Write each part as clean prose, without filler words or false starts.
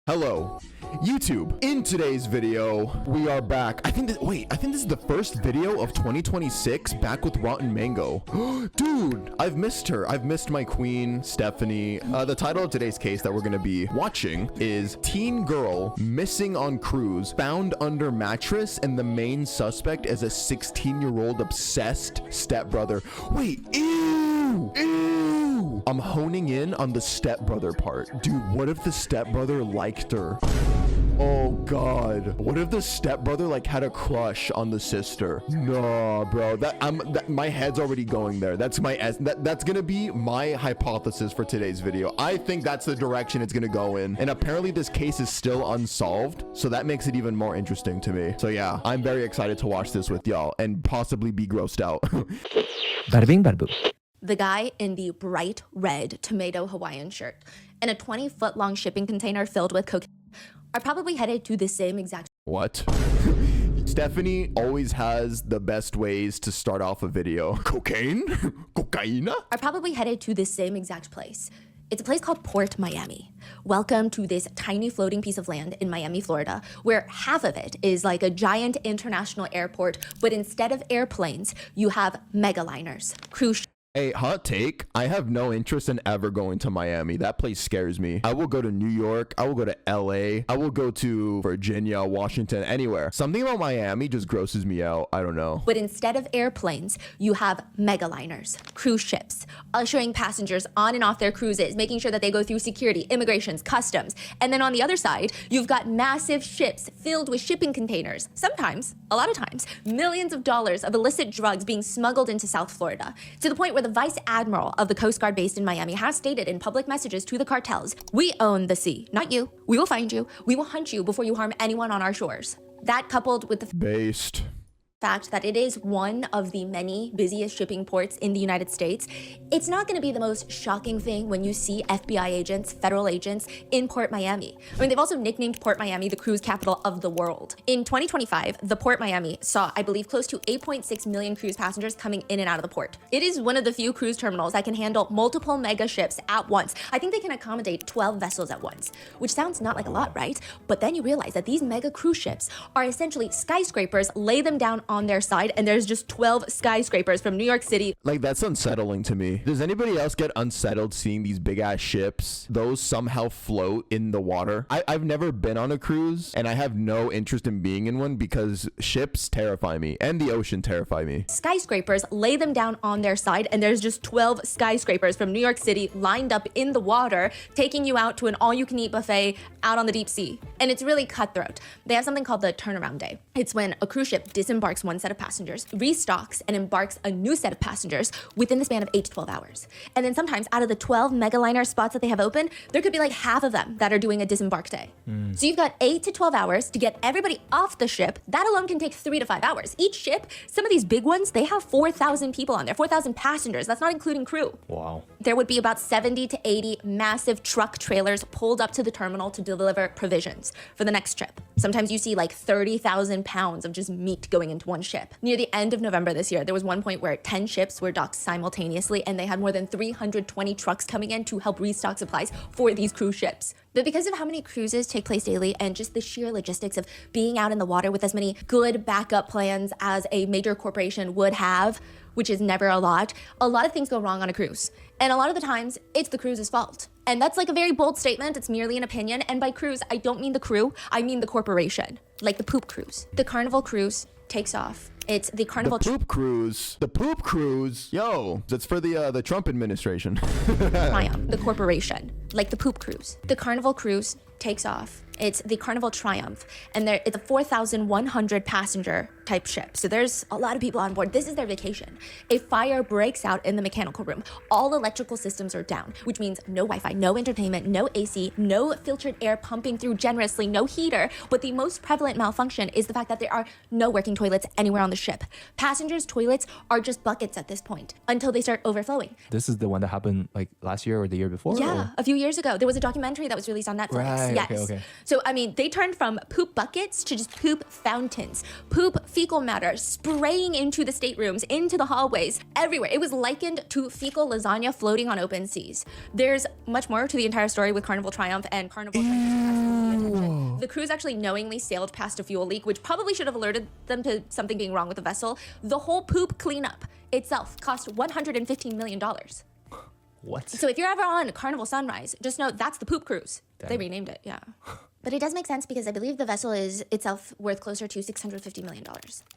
Hello, YouTube. In today's video, we are back. I think this is the first video of 2026 back with Rotten Mango. Dude, I've missed her. I've missed my queen, Stephanie. The title of today's case that we're gonna be watching is Teen Girl Missing on Cruise, Found Under Mattress, and the main suspect is a 16-year-old obsessed stepbrother. Wait, ew! I'm honing in on the stepbrother part. Dude, what if the stepbrother liked her? Oh god, what if the stepbrother like had a crush on the sister? No, bro, my head's already going there. That's gonna be my hypothesis for today's video. I think that's the direction it's gonna go in, and apparently this case is still unsolved, so that makes it even more interesting to me. So yeah, I'm very excited to watch this with y'all and possibly be grossed out. Bada bing, bada boom. The guy in the bright red tomato Hawaiian shirt and a 20-foot long shipping container filled with cocaine are probably headed to the same exact... What? Stephanie always has the best ways to start off a video. Cocaine? Cocaina? Are probably headed to the same exact place. It's a place called Port Miami. Welcome to this tiny floating piece of land in Miami, Florida, where half of it is like a giant international airport, but instead of airplanes, you have megaliners, cruise ships. Hey, hot take. I have no interest in ever going to Miami. That place scares me. I will go to New York. I will go to LA. I will go to Virginia, Washington, anywhere. Something about Miami just grosses me out. I don't know. But instead of airplanes, you have megaliners, cruise ships, ushering passengers on and off their cruises, making sure that they go through security, immigrations, customs. And then on the other side, you've got massive ships filled with shipping containers. Sometimes, a lot of times, millions of dollars of illicit drugs being smuggled into South Florida, to the point where the Vice Admiral of the Coast Guard based in Miami has stated in public messages to the cartels, "We own the sea, not you. We will find you. We will hunt you before you harm anyone on our shores." That coupled with the fact that it is one of the many busiest shipping ports in the United States, it's not going to be the most shocking thing when you see FBI agents, federal agents in Port Miami. I mean, they've also nicknamed Port Miami the cruise capital of the world. In 2025, the Port Miami saw, I believe, close to 8.6 million cruise passengers coming in and out of the port. It is one of the few cruise terminals that can handle multiple mega ships at once. I think they can accommodate 12 vessels at once, which sounds not like a lot, right? But then you realize that these mega cruise ships are essentially skyscrapers, lay them down on their side, and there's just 12 skyscrapers from New York City. Like, that's unsettling to me. Does anybody else get unsettled seeing these big ass ships? Those somehow float in the water. I've never been on a cruise, and I have no interest in being in one because ships terrify me, and the ocean terrify me. Skyscrapers, lay them down on their side, and there's just 12 skyscrapers from New York City lined up in the water, taking you out to an all-you-can-eat buffet out on the deep sea. And it's really cutthroat. They have something called the turnaround day. It's when a cruise ship disembarks one set of passengers, restocks, and embarks a new set of passengers within the span of 8 to 12 hours. And then sometimes out of the 12 megaliner spots that they have open, there could be like half of them that are doing a disembark day. So you've got 8 to 12 hours to get everybody off the ship. That alone can take 3 to 5 hours. Each ship, some of these big ones, they have 4,000 people on there, 4,000 passengers. That's not including crew. Wow. There would be about 70 to 80 massive truck trailers pulled up to the terminal to deliver provisions for the next trip. Sometimes you see like 30,000 pounds of just meat going into one ship. Near the end of November this year, there was one point where 10 ships were docked simultaneously, and they had more than 320 trucks coming in to help restock supplies for these cruise ships. But because of how many cruises take place daily and just the sheer logistics of being out in the water with as many good backup plans as a major corporation would have, which is never a lot of things go wrong on a cruise. And a lot of the times, it's the cruise's fault. And that's like a very bold statement. It's merely an opinion. And by cruise, I don't mean the crew. I mean the corporation, like the poop cruise. The Carnival cruise takes off. It's the Carnival... The poop cruise. The poop cruise. Yo, that's for the Trump administration. Triumph, the corporation, like the poop cruise. The Carnival cruise takes off. It's the Carnival Triumph, and it's a 4,100 passenger type ship. So there's a lot of people on board. This is their vacation. A fire breaks out in the mechanical room. All electrical systems are down, which means no Wi-Fi, no entertainment, no AC, no filtered air pumping through generously, no heater. But the most prevalent malfunction is the fact that there are no working toilets anywhere on the ship. Passengers' toilets are just buckets at this point until they start overflowing. This is the one that happened like last year or the year before? Yeah, or? a few years ago. There was a documentary that was released on Netflix. Right, yes. okay. So, I mean, they turned from poop buckets to just poop fountains, poop fecal matter spraying into the staterooms, into the hallways, everywhere. It was likened to fecal lasagna floating on open seas. There's much more to the entire story with Carnival Triumph and Carnival Triumph. the crews actually knowingly sailed past a fuel leak, which probably should have alerted them to something being wrong with the vessel, the whole poop cleanup itself cost $115 million. What? So if you're ever on Carnival Sunrise, just know that's the poop cruise. Damn. They renamed it, yeah. But it does make sense because I believe the vessel is itself worth closer to $650 million.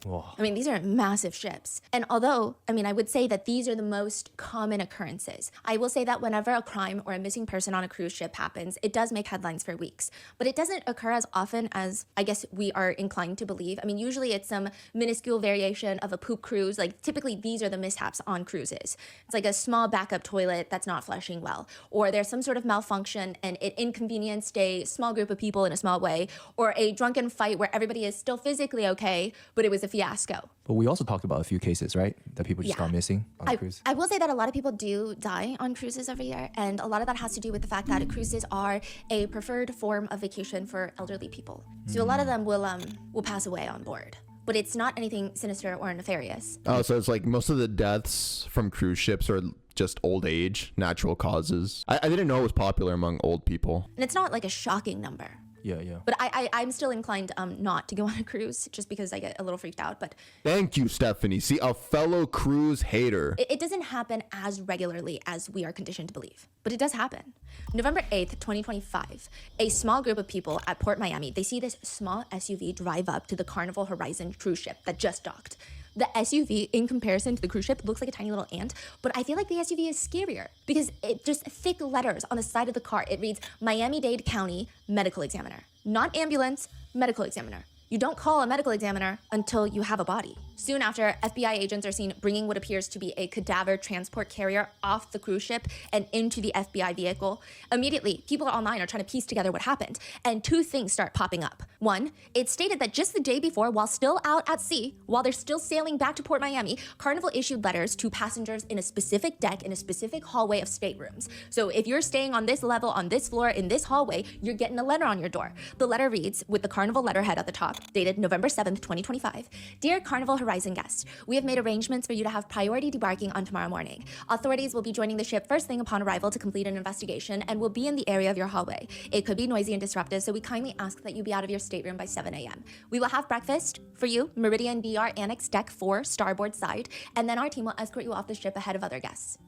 Whoa. I mean, these are massive ships. And although, I mean, I would say that these are the most common occurrences. I will say that whenever a crime or a missing person on a cruise ship happens, it does make headlines for weeks. But it doesn't occur as often as I guess we are inclined to believe. I mean, usually it's some minuscule variation of a poop cruise. Like typically these are the mishaps on cruises. It's like a small backup toilet that's not flushing well, or there's some sort of malfunction and it inconvenienced a small group of people in a small way, or a drunken fight where everybody is still physically okay, but it was a fiasco. But we also talked about a few cases, right? That people just Yeah. gone missing on the cruise. I will say that a lot of people do die on cruises every year, and a lot of that has to do with the fact that cruises are a preferred form of vacation for elderly people. So a lot of them will pass away on board. But it's not anything sinister or nefarious. Oh, so it's like most of the deaths from cruise ships are just old age, natural causes. I didn't know it was popular among old people. And it's not like a shocking number. Yeah. But I'm still inclined not to go on a cruise just because I get a little freaked out. But Thank you, Stephanie. See, a fellow cruise hater. it doesn't happen as regularly as we are conditioned to believe. But it does happen. November 8th, 2025, a small group of people at Port Miami, they see this small SUV drive up to the Carnival Horizon cruise ship that just docked. The SUV, in comparison to the cruise ship, looks like a tiny little ant, but I feel like the SUV is scarier because it just thick letters on the side of the car. It reads Miami-Dade County Medical Examiner, not ambulance, medical examiner. You don't call a medical examiner until you have a body. Soon after, FBI agents are seen bringing what appears to be a cadaver transport carrier off the cruise ship and into the FBI vehicle. Immediately, people online are trying to piece together what happened, and two things start popping up. One, it's stated that just the day before, while still out at sea, while they're still sailing back to Port Miami, Carnival issued letters to passengers in a specific deck in a specific hallway of staterooms. So if you're staying on this level, on this floor, in this hallway, you're getting a letter on your door. The letter reads, with the Carnival letterhead at the top, dated November 7th, 2025. Dear Carnival Horizon guests, we have made arrangements for you to have priority debarking on tomorrow morning. Authorities will be joining the ship first thing upon arrival to complete an investigation and will be in the area of your hallway. It could be noisy and disruptive, so we kindly ask that you be out of your stateroom by 7 a.m. We will have breakfast for you, Meridian DR Annex Deck 4, starboard side, and then our team will escort you off the ship ahead of other guests.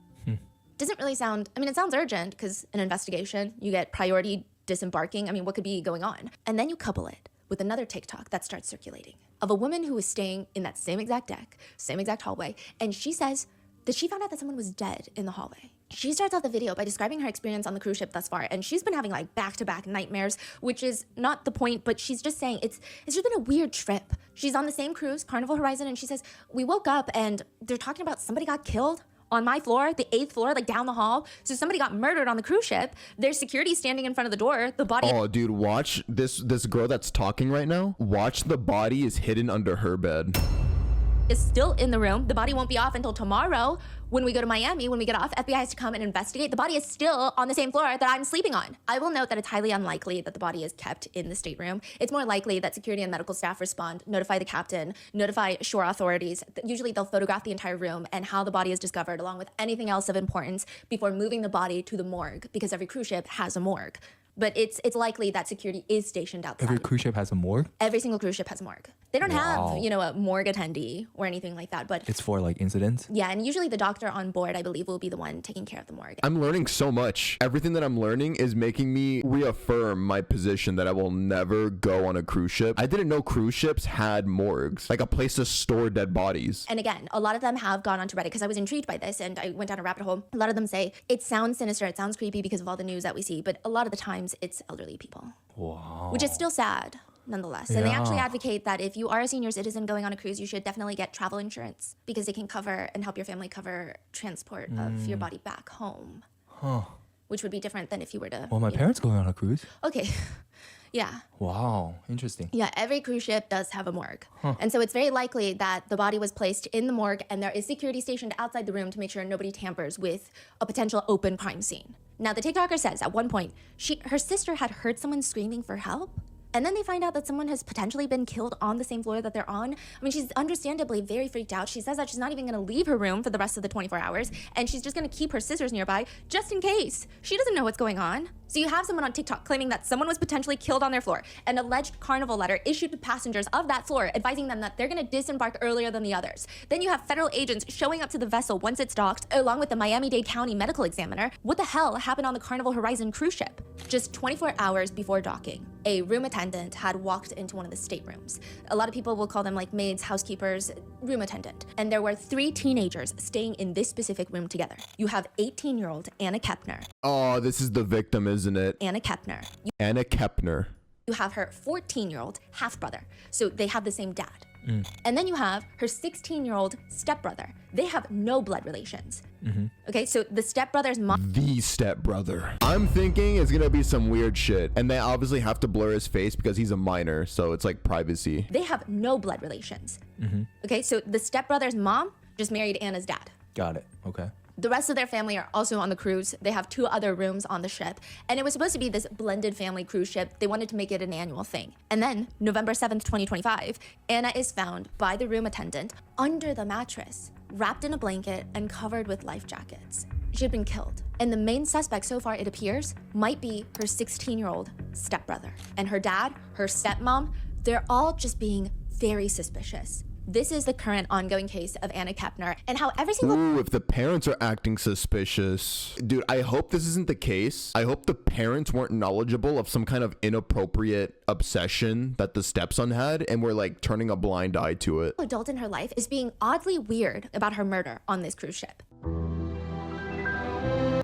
Doesn't really sound, I mean, it sounds urgent because an investigation, you get priority disembarking. I mean, what could be going on? And then you couple it with another TikTok that starts circulating of a woman who was staying in that same exact deck, same exact hallway, and she says that she found out that someone was dead in the hallway. She starts off the video by describing her experience on the cruise ship thus far, and she's been having like back-to-back nightmares, which is not the point, but she's just saying it's just been a weird trip. She's on the same cruise, Carnival Horizon, and she says, we woke up and they're talking about somebody got killed on my floor, the 8th floor, like down the hall. So somebody got murdered on the cruise ship. There's security standing in front of the door. The body Oh, dude, watch this girl that's talking right now. Watch, the body is hidden under her bed. is still in the room. The body won't be off until tomorrow. When we go to Miami, when we get off, FBI has to come and investigate. The body is still on the same floor that I'm sleeping on. I will note that it's highly unlikely that the body is kept in the stateroom. It's more likely that security and medical staff respond, notify the captain, notify shore authorities. Usually they'll photograph the entire room and how the body is discovered along with anything else of importance before moving the body to the morgue, because every cruise ship has a morgue. But it's likely that security is stationed outside. Every cruise ship has a morgue? Every single cruise ship has a morgue. They don't Wow. have, a morgue attendee or anything like that, but It's for like incidents? yeah, and usually the doctor on board, I believe, will be the one taking care of the morgue. I'm learning so much. Everything that I'm learning is making me reaffirm my position that I will never go on a cruise ship. I didn't know cruise ships had morgues, like a place to store dead bodies. And again, a lot of them have gone onto Reddit because I was intrigued by this and I went down a rabbit hole. A lot of them say it sounds sinister, it sounds creepy because of all the news that we see, but a lot of the times it's elderly people, Wow. which is still sad nonetheless. And they actually Yeah. advocate that if you are a senior citizen going on a cruise, you should definitely get travel insurance because it can cover and help your family cover transport of your body back home. Which would be different than if you were to. Well, my parents going on a cruise. Okay. Yeah. Wow. Interesting. Yeah, every cruise ship does have a morgue. And so it's very likely that the body was placed in the morgue and there is security stationed outside the room to make sure nobody tampers with a potential open crime scene. Now, the TikToker says at one point, her sister had heard someone screaming for help. And then they find out that someone has potentially been killed on the same floor that they're on. I mean, she's understandably very freaked out. She says that she's not even going to leave her room for the rest of the 24 hours. And she's just going to keep her sisters nearby just in case. She doesn't know what's going on. So you have someone on TikTok claiming that someone was potentially killed on their floor, an alleged Carnival letter issued to passengers of that floor advising them that they're gonna disembark earlier than the others. Then you have federal agents showing up to the vessel once it's docked, along with the Miami-Dade County medical examiner. What the hell happened on the Carnival Horizon cruise ship? Just 24 hours before docking, a room attendant had walked into one of the staterooms. A lot of people will call them like maids, housekeepers, room attendant. And there were 3 teenagers staying in this specific room together. You have 18-year-old Anna Kepner. Oh, this is the victim, isn't it? Anna Kepner. Anna Kepner. You have her 14-year-old half-brother. So they have the same dad. And then you have her 16-year-old stepbrother. They have no blood relations. Okay, so the stepbrother's mom. The stepbrother. I'm thinking it's gonna be some weird shit. And they obviously have to blur his face because he's a minor. So it's like privacy. They have no blood relations. Okay, so the stepbrother's mom just married Anna's dad. Got it. Okay. The rest of their family are also on the cruise. They have 2 other rooms on the ship. And it was supposed to be this blended family cruise ship. They wanted to make it an annual thing. And then, November 7th, 2025, Anna is found by the room attendant under the mattress, wrapped in a blanket and covered with life jackets. She had been killed. And the main suspect so far, it appears, might be her 16-year-old stepbrother. And her dad, her stepmom, they're all just being very suspicious. This is the current ongoing case of Anna Kepner and how every single— Ooh, if the parents are acting suspicious. Dude, I hope this isn't the case. I hope the parents weren't knowledgeable of some kind of inappropriate obsession that the stepson had and were like turning a blind eye to it. adult in her life is being oddly weird about her murder on this cruise ship.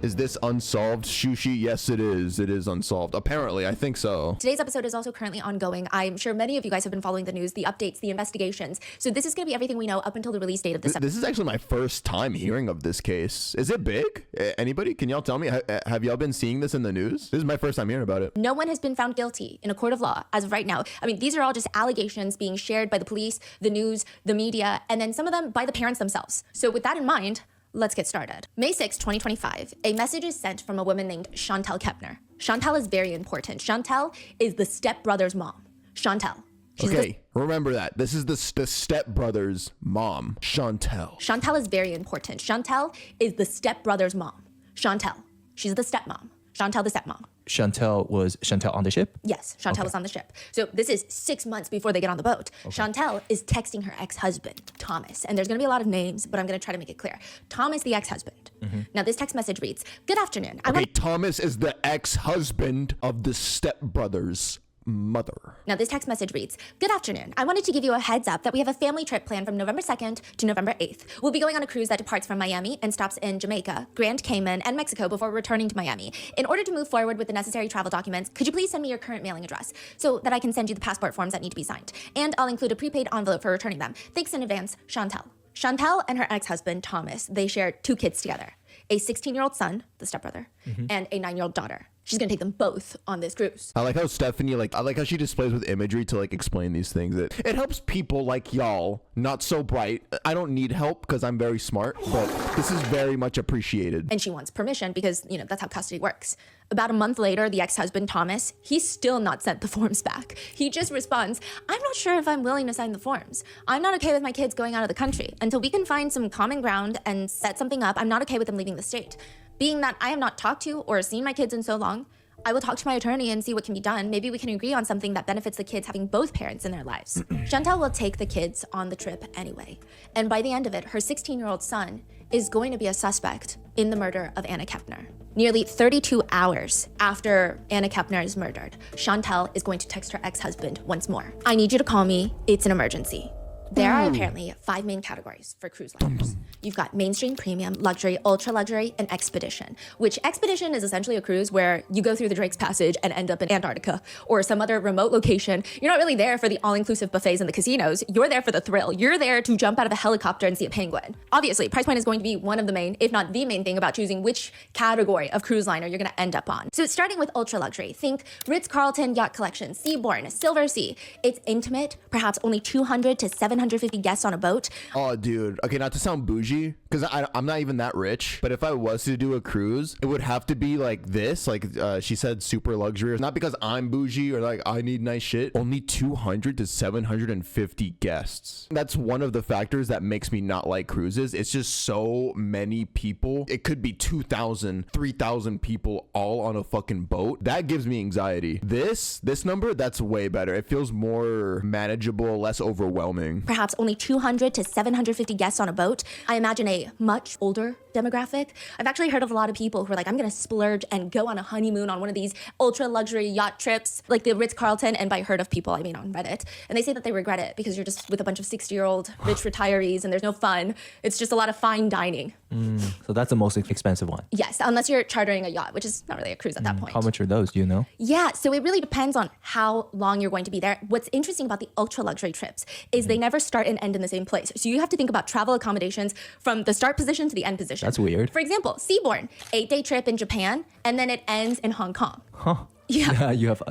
Is this unsolved, Shushi? Yes, it is. It is unsolved. Apparently, I think so. Today's episode is also currently ongoing. I'm sure many of you guys have been following the news, the updates, the investigations. So this is going to be everything we know up until the release date of this episode. This is actually my first time hearing of this case. Is it big? Anybody? Can y'all tell me? Have y'all been seeing this in the news? This is my first time hearing about it. No one has been found guilty in a court of law as of right now. I mean, these are all just allegations being shared by the police, the news, the media, and then some of them by the parents themselves. So with that in mind, let's get started. May 6, 2025, a message is sent from a woman named Chantel Kepner. Chantel is very important. Chantel is the stepbrother's mom. Chantel. She's Okay, remember that. This is the stepbrother's mom, Chantel. Chantel is very important. Chantel is the stepbrother's mom. Chantel. She's the stepmom. Chantel the stepmom. Chantel was Chantel on the ship? Yes, Chantel was on the ship. So this is 6 months before they get on the boat. Chantel is texting her ex-husband, Thomas. And there's gonna be a lot of names, but I'm gonna try to make it clear. Thomas, the ex-husband. Now this text message reads, "Good afternoon. Okay, Thomas is the ex-husband of the stepbrother's mother. Now this text message reads, "Good afternoon. I wanted to give you a heads up that we have a family trip planned from November 2nd to November 8th. We'll be going on a cruise that departs from Miami and stops in Jamaica, Grand Cayman, and Mexico before returning to Miami. In order to move forward with the necessary travel documents, could you please send me your current mailing address so that I can send you the passport forms that need to be signed? And I'll include a prepaid envelope for returning them. Thanks in advance, Chantel." Chantel and her ex-husband, Thomas, they share 2 kids together. A 16-year-old son, the stepbrother, and a 9-year-old daughter. She's gonna take them both on this cruise. I like how Stephanie, I like how she displays with imagery to explain these things. It helps people like y'all, not so bright. I don't need help because I'm very smart, but this is very much appreciated. And she wants permission because, that's how custody works. About a month later, the ex-husband, Thomas, he's still not sent the forms back. He just responds, "I'm not sure if I'm willing to sign the forms. I'm not okay with my kids going out of the country. Until we can find some common ground and set something up, I'm not okay with them leaving the state. Being that I have not talked to or seen my kids in so long, I will talk to my attorney and see what can be done. Maybe we can agree on something that benefits the kids having both parents in their lives." Chantel will take the kids on the trip anyway. And by the end of it, her 16-year-old son is going to be a suspect in the murder of Anna Kepner. Nearly 32 hours after Anna Kepner is murdered, Chantel is going to text her ex-husband once more. "I need you to call me. It's an emergency." There are apparently 5 main categories for cruise liners. You've got mainstream, premium, luxury, ultra luxury, and expedition, which expedition is essentially a cruise where you go through the Drake's Passage and end up in Antarctica or some other remote location. You're not really there for the all-inclusive buffets and the casinos. You're there for the thrill. You're there to jump out of a helicopter and see a penguin. Obviously, price point is going to be one of the main, if not the main thing about choosing which category of cruise liner you're gonna end up on. So starting with ultra luxury, think Ritz-Carlton Yacht Collection, Seabourn, Silver Sea. It's intimate, perhaps only 200 to 700 750 guests on a boat. Oh, dude. Okay, not to sound bougie, because I'm not even that rich. But if I was to do a cruise, it would have to be like this. Like she said, super luxury. Not because I'm bougie or like I need nice shit. Only 200 to 750 guests. That's one of the factors that makes me not like cruises. It's just so many people. It could be 2,000, 3,000 people all on a fucking boat. That gives me anxiety. This number, that's way better. It feels more manageable, less overwhelming. Perhaps only 200 to 750 guests on a boat. I imagine a much older demographic. I've actually heard of a lot of people who are like, I'm gonna splurge and go on a honeymoon on one of these ultra luxury yacht trips, like the Ritz-Carlton, and by heard of people, I mean on Reddit. And they say that they regret it because you're just with a bunch of 60-year-old rich retirees and there's no fun. It's just a lot of fine dining. So that's the most expensive one. Yes, unless you're chartering a yacht, which is not really a cruise at that point. How much are those? Do you know? Yeah, so it really depends on how long you're going to be there. What's interesting about the ultra luxury trips is they never start and end in the same place. So you have to think about travel accommodations from the start position to the end position. That's weird. For example, Seabourn, 8-day trip in Japan, and then it ends in Hong Kong. Huh. Yeah. You have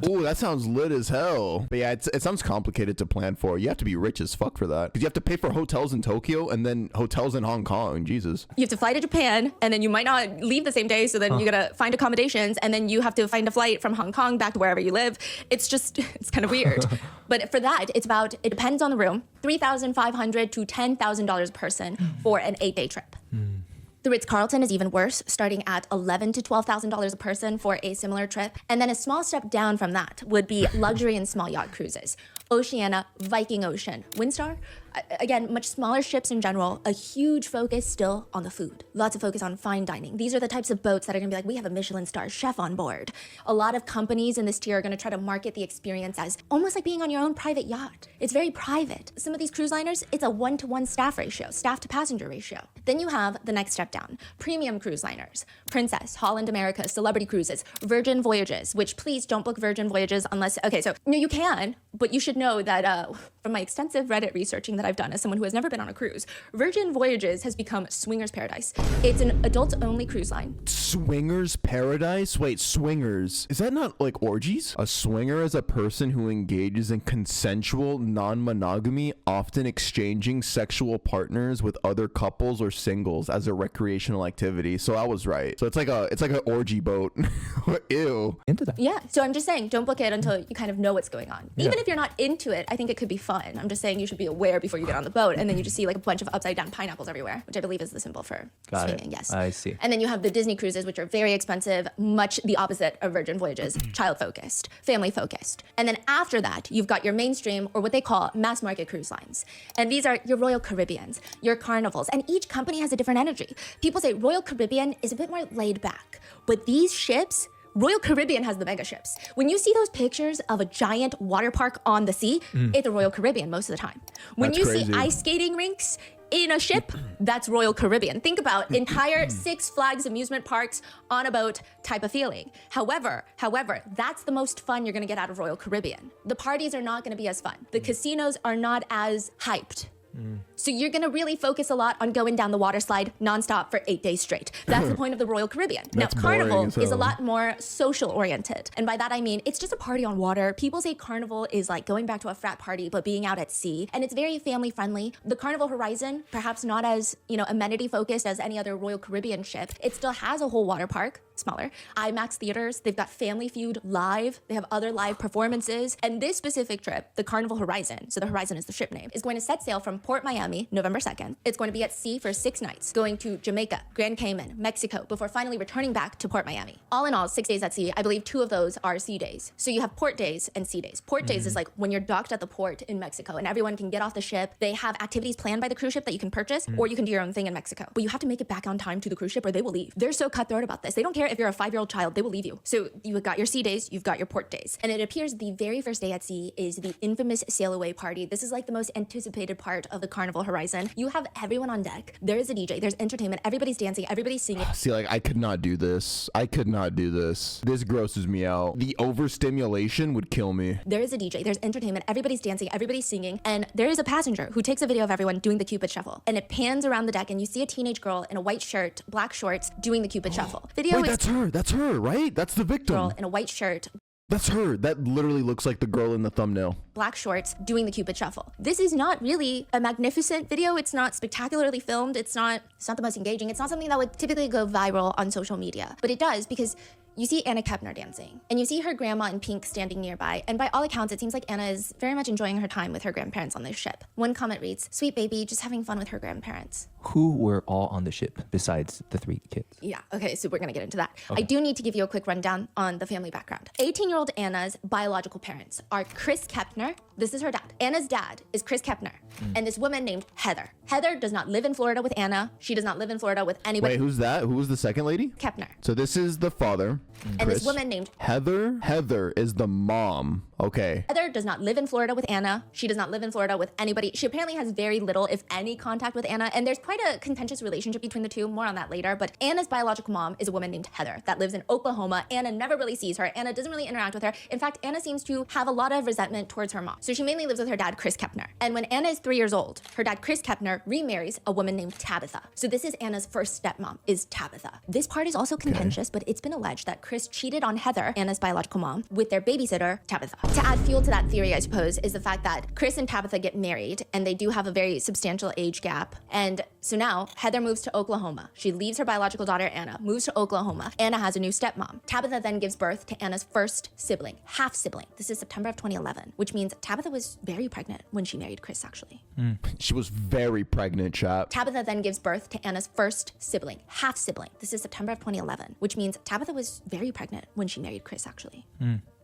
Ooh, that sounds lit as hell. But yeah, it sounds complicated to plan for. You have to be rich as fuck for that. Because you have to pay for hotels in Tokyo and then hotels in Hong Kong. Jesus. You have to fly to Japan, and then you might not leave the same day, so then you gotta find accommodations, and then you have to find a flight from Hong Kong back to wherever you live. It's kind of weird. But for that, it depends on the room, $3,500 to $10,000 a person for an 8-day trip. The Ritz-Carlton is even worse, starting at $11,000 to $12,000 a person for a similar trip. And then a small step down from that would be luxury and small yacht cruises. Oceania, Viking Ocean, Windstar. Again, much smaller ships in general, a huge focus still on the food. Lots of focus on fine dining. These are the types of boats that are gonna be like, we have a Michelin star chef on board. A lot of companies in this tier are gonna try to market the experience as almost like being on your own private yacht. It's very private. Some of these cruise liners, it's a 1-to-1 staff ratio, staff to passenger ratio. Then you have the next step down, premium cruise liners, Princess, Holland America, Celebrity Cruises, Virgin Voyages, which please don't book Virgin Voyages unless, okay, so no, you can, but you should know that from my extensive Reddit researching that I've done as someone who has never been on a cruise, Virgin Voyages has become swingers paradise. It's an adult-only cruise line. Swingers paradise? Wait, swingers. Is that not like orgies? A swinger is a person who engages in consensual non-monogamy, often exchanging sexual partners with other couples or singles as a recreational activity. So I was right. So it's like an orgy boat. Ew. into that. Yeah, so I'm just saying, don't book it until you kind of know what's going on. Even if you're not into it, I think it could be fun. I'm just saying you should be aware before you get on the boat, and then you just see like a bunch of upside down pineapples everywhere, which I believe is the symbol for Got it. swinging. Yes, I see. And then you have the Disney cruises, which are very expensive, much the opposite of Virgin Voyages, child focused, family focused. And then after that, you've got your mainstream, or what they call mass market cruise lines. And these are your Royal Caribbeans, your Carnivals, and each company has a different energy. People say Royal Caribbean is a bit more laid back, but these ships, Royal Caribbean has the mega ships. When you see those pictures of a giant water park on the sea, it's a Royal Caribbean most of the time. When That's you crazy. see ice skating rinks in a ship, that's Royal Caribbean. Think about entire Six Flags amusement parks on a boat type of feeling. However, that's the most fun you're gonna get out of Royal Caribbean. The parties are not gonna be as fun. The casinos are not as hyped. So you're gonna really focus a lot on going down the water slide nonstop for 8 days straight. That's the point of the Royal Caribbean. That's now, boring Carnival as is a hell. lot more social oriented. And by that I mean, it's just a party on water. People say Carnival is like going back to a frat party, but being out at sea. And it's very family friendly. The Carnival Horizon, perhaps not as, amenity focused as any other Royal Caribbean ship. It still has a whole water park, smaller. IMAX theaters, they've got Family Feud live. They have other live performances. And this specific trip, the Carnival Horizon, so the Horizon is the ship name, is going to set sail from Port Miami, November 2nd. It's going to be at sea for 6 nights, going to Jamaica, Grand Cayman, Mexico, before finally returning back to Port Miami. All in all, 6 days at sea. I believe 2 of those are sea days. So you have port days and sea days. Port days is like when you're docked at the port in Mexico and everyone can get off the ship. They have activities planned by the cruise ship that you can purchase, or you can do your own thing in Mexico. But you have to make it back on time to the cruise ship or they will leave. They're so cutthroat about this. They don't care if you're a 5-year-old child, they will leave you. So you've got your sea days, you've got your port days. And it appears the very first day at sea is the infamous sail away party. This is like the most anticipated part of the Carnival Horizon. You have everyone on deck. There is a DJ, there's entertainment, everybody's dancing, everybody's singing. See, like, I could not do this. I could not do this. This grosses me out. The overstimulation would kill me. There is a DJ, there's entertainment, everybody's dancing, everybody's singing, and there is a passenger who takes a video of everyone doing the Cupid Shuffle. And it pans around the deck and you see a teenage girl in a white shirt, black shorts, doing the Cupid Shuffle. Video Wait, is that's her, right? That's the victim. girl in a white shirt, That's her. That literally looks like the girl in the thumbnail. Black shorts doing the Cupid shuffle. This is not really a magnificent video. It's not spectacularly filmed. It's not the most engaging. It's not something that would typically go viral on social media, but it does because you see Anna Kepner dancing, and you see her grandma in pink standing nearby, and by all accounts, it seems like Anna is very much enjoying her time with her grandparents on this ship. One comment reads, "Sweet baby, just having fun with her grandparents." Who were all on the ship besides the 3 kids? Yeah, okay, so we're gonna get into that. I do need to give you a quick rundown on the family background. 18-year-old Anna's biological parents are Chris Kepner. This is her dad. Anna's dad is Chris Kepner, and this woman named Heather. Heather does not live in Florida with Anna. She does not live in Florida with anybody. Wait, who's that? Who was the second lady? Kepner. So this is the father. And this woman named Heather. Heather is the mom. Okay. Heather does not live in Florida with Anna. She does not live in Florida with anybody. She apparently has very little, if any, contact with Anna. And there's quite a contentious relationship between the two. More on that later. But Anna's biological mom is a woman named Heather that lives in Oklahoma. Anna never really sees her. Anna doesn't really interact with her. In fact, Anna seems to have a lot of resentment towards her mom. So she mainly lives with her dad, Chris Kepner. And when Anna is 3 years old, her dad, Chris Kepner, remarries a woman named Tabitha. So this is Anna's first stepmom, is Tabitha. This part is also contentious, but it's been alleged that Chris cheated on Heather, Anna's biological mom, with their babysitter, Tabitha. To add fuel to that theory, I suppose, is the fact that Chris and Tabitha get married, and they do have a very substantial age gap. And so now Heather moves to Oklahoma. She leaves her biological daughter, Anna, moves to Oklahoma. Anna has a new stepmom. Tabitha then gives birth to Anna's first sibling, half sibling. This is September of 2011, which means Tabitha was very pregnant when she married Chris, actually. She was very pregnant, chap. Tabitha then gives birth to Anna's first sibling, half sibling. This is September of 2011, which means Tabitha was very pregnant when she married Chris, actually.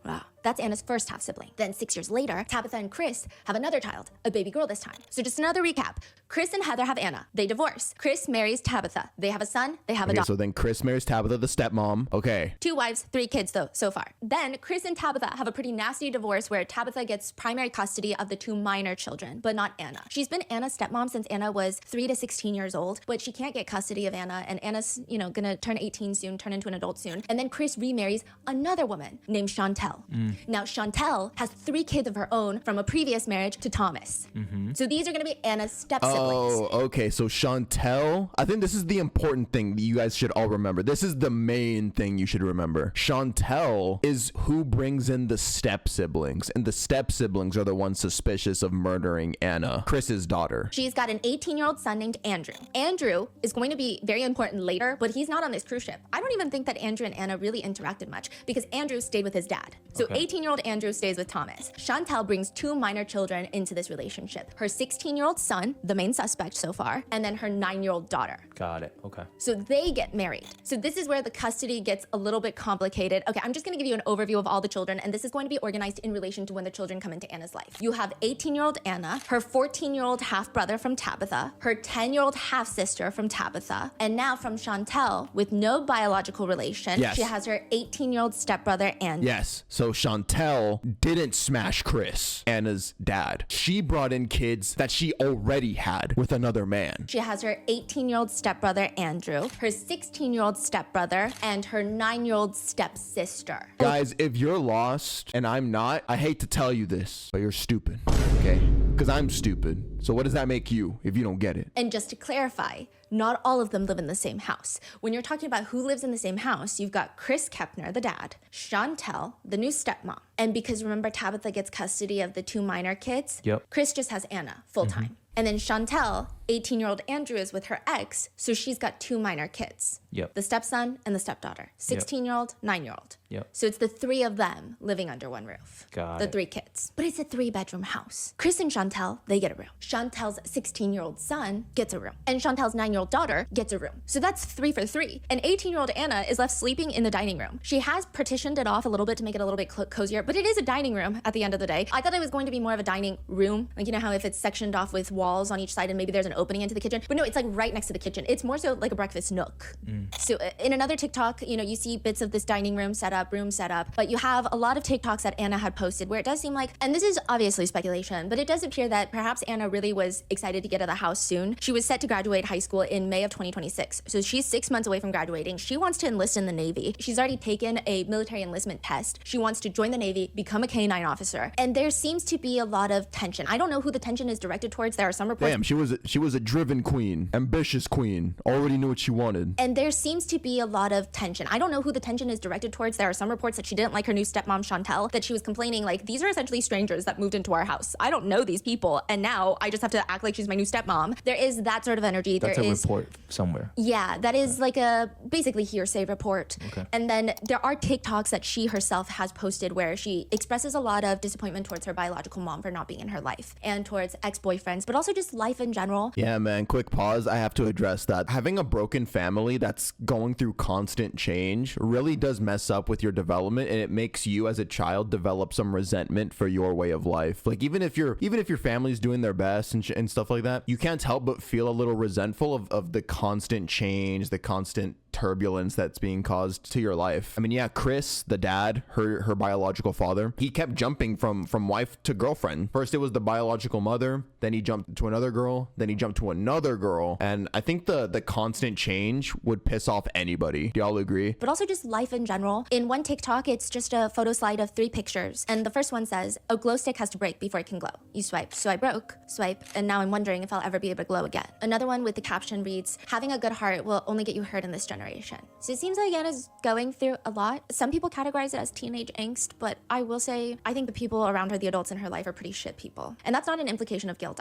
Wow. That's Anna's first half sibling. Then 6 years later, Tabitha and Chris have another child, a baby girl this time. So just another recap. Chris and Heather have Anna. They divorce. Chris marries Tabitha. They have a son. They have a daughter. So then Chris marries Tabitha, the stepmom. Okay. 2 wives, 3 kids though, so far. Then Chris and Tabitha have a pretty nasty divorce where Tabitha gets primary custody of the 2 minor children, but not Anna. She's been Anna's stepmom since Anna was 3 to 16 years old, but she can't get custody of Anna, and Anna's, gonna turn 18 soon, turn into an adult soon. And then Chris remarries another woman named Chantel. Now, Chantel has 3 kids of her own from a previous marriage to Thomas. So these are gonna be Anna's step-siblings. Oh, okay. So Chantel, I think this is the important thing that you guys should all remember. This is the main thing you should remember. Chantel is who brings in the step-siblings, and the step-siblings are the ones suspicious of murdering Anna, Chris's daughter. She's got an 18-year-old son named Andrew. Andrew is going to be very important later, but he's not on this cruise ship. I don't even think that Andrew and Anna really interacted much because Andrew stayed with his dad. So 18-year-old Andrew stays with Thomas. Chantel brings 2 minor children into this relationship. Her 16-year-old son, the main suspect so far, and then her 9-year-old daughter. Got it. Okay. So they get married. So this is where the custody gets a little bit complicated. Okay, I'm just gonna give you an overview of all the children, and this is going to be organized in relation to when the children come into Anna's life. You have 18-year-old Anna, her 14-year-old half-brother from Tabitha, her 10-year-old half-sister from Tabitha, and now from Chantel, with no biological relation, Yes. she has her 18-year-old stepbrother, Andrew. Yes. So Chantel didn't smash Chris, Anna's dad. She brought in kids that she already had with another man. She has her 18-year-old stepbrother, Andrew, her 16-year-old stepbrother, and her 9-year-old stepsister. Guys, if you're lost and I'm not, I hate to tell you this, but you're stupid, okay? Because I'm stupid. So what does that make you if you don't get it? And just to clarify, not all of them live in the same house. When you're talking about who lives in the same house, you've got Chris Kepner, the dad, Chantel, the new stepmom. And because remember, Tabitha gets custody of the 2 minor kids, Yep. Chris just has Anna full-time. And then Chantel, 18-year-old Andrew, is with her ex, so she's got 2 minor kids. Yep. The stepson and the stepdaughter. 16-year-old, 9-year-old. Yep. So it's the 3 of them living under one roof. Got the it. 3 kids. But it's a 3-bedroom house. Chris and Chantel, they get a room. Chantel's 16-year-old son gets a room. And Chantel's 9-year-old daughter gets a room. So that's 3 for 3. And 18-year-old Anna is left sleeping in the dining room. She has partitioned it off a little bit to make it a little bit cozier, but it is a dining room at the end of the day. I thought it was going to be more of a dining room. Like, you know how if it's sectioned off with walls on each side and maybe there's an opening into the kitchen? But no, it's like right next to the kitchen. It's more so like a breakfast nook. So in another TikTok, you see bits of this dining room setup, room setup, but you have a lot of TikToks that Anna had posted where it does seem like, and this is obviously speculation, but it does appear that perhaps Anna really was excited to get out of the house soon. She was set to graduate high school in May of 2026. So she's 6 months away from graduating. She wants to enlist in the Navy. She's already taken a military enlistment test. She wants to join the Navy, become a K-9 officer. And there seems to be a lot of tension. I don't know who the tension is directed towards. There are some reports. Damn, she was was a driven queen, ambitious queen, already knew what she wanted. And there seems to be a lot of tension. I don't know who the tension is directed towards. There are some reports that she didn't like her new stepmom, Chantel, that she was complaining, like, these are essentially strangers that moved into our house. I don't know these people, and now I just have to act like she's my new stepmom. There is that sort of energy. That's there a is report somewhere. Yeah, that is like a basically hearsay report. Okay. And then there are TikToks that she herself has posted where she expresses a lot of disappointment towards her biological mom for not being in her life and towards ex-boyfriends, but also just life in general. Yeah, man, quick pause. I have to address that. Having a broken family that's going through constant change really does mess up with your development, and it makes you as a child develop some resentment for your way of life. Like even if your family's doing their best and stuff like that, you can't help but feel a little resentful of the constant change, the constant turbulence that's being caused to your life. I mean, yeah, Chris, the dad, her biological father, he kept jumping from wife to girlfriend. First it was the biological mother, then he jumped to another girl, then he jumped to another girl, and I think the constant change would piss off anybody. Do y'all agree? But also just life in general. In one TikTok, it's just a photo slide of 3 pictures, and the first one says, a glow stick has to break before it can glow. You swipe, so I broke, swipe, and now I'm wondering if I'll ever be able to glow again. Another one with the caption reads, having a good heart will only get you hurt in this generation. So it seems like Anna's going through a lot. Some people categorize it as teenage angst, but I will say I think the people around her, the adults in her life, are pretty shit people. And that's not an implication of guilt.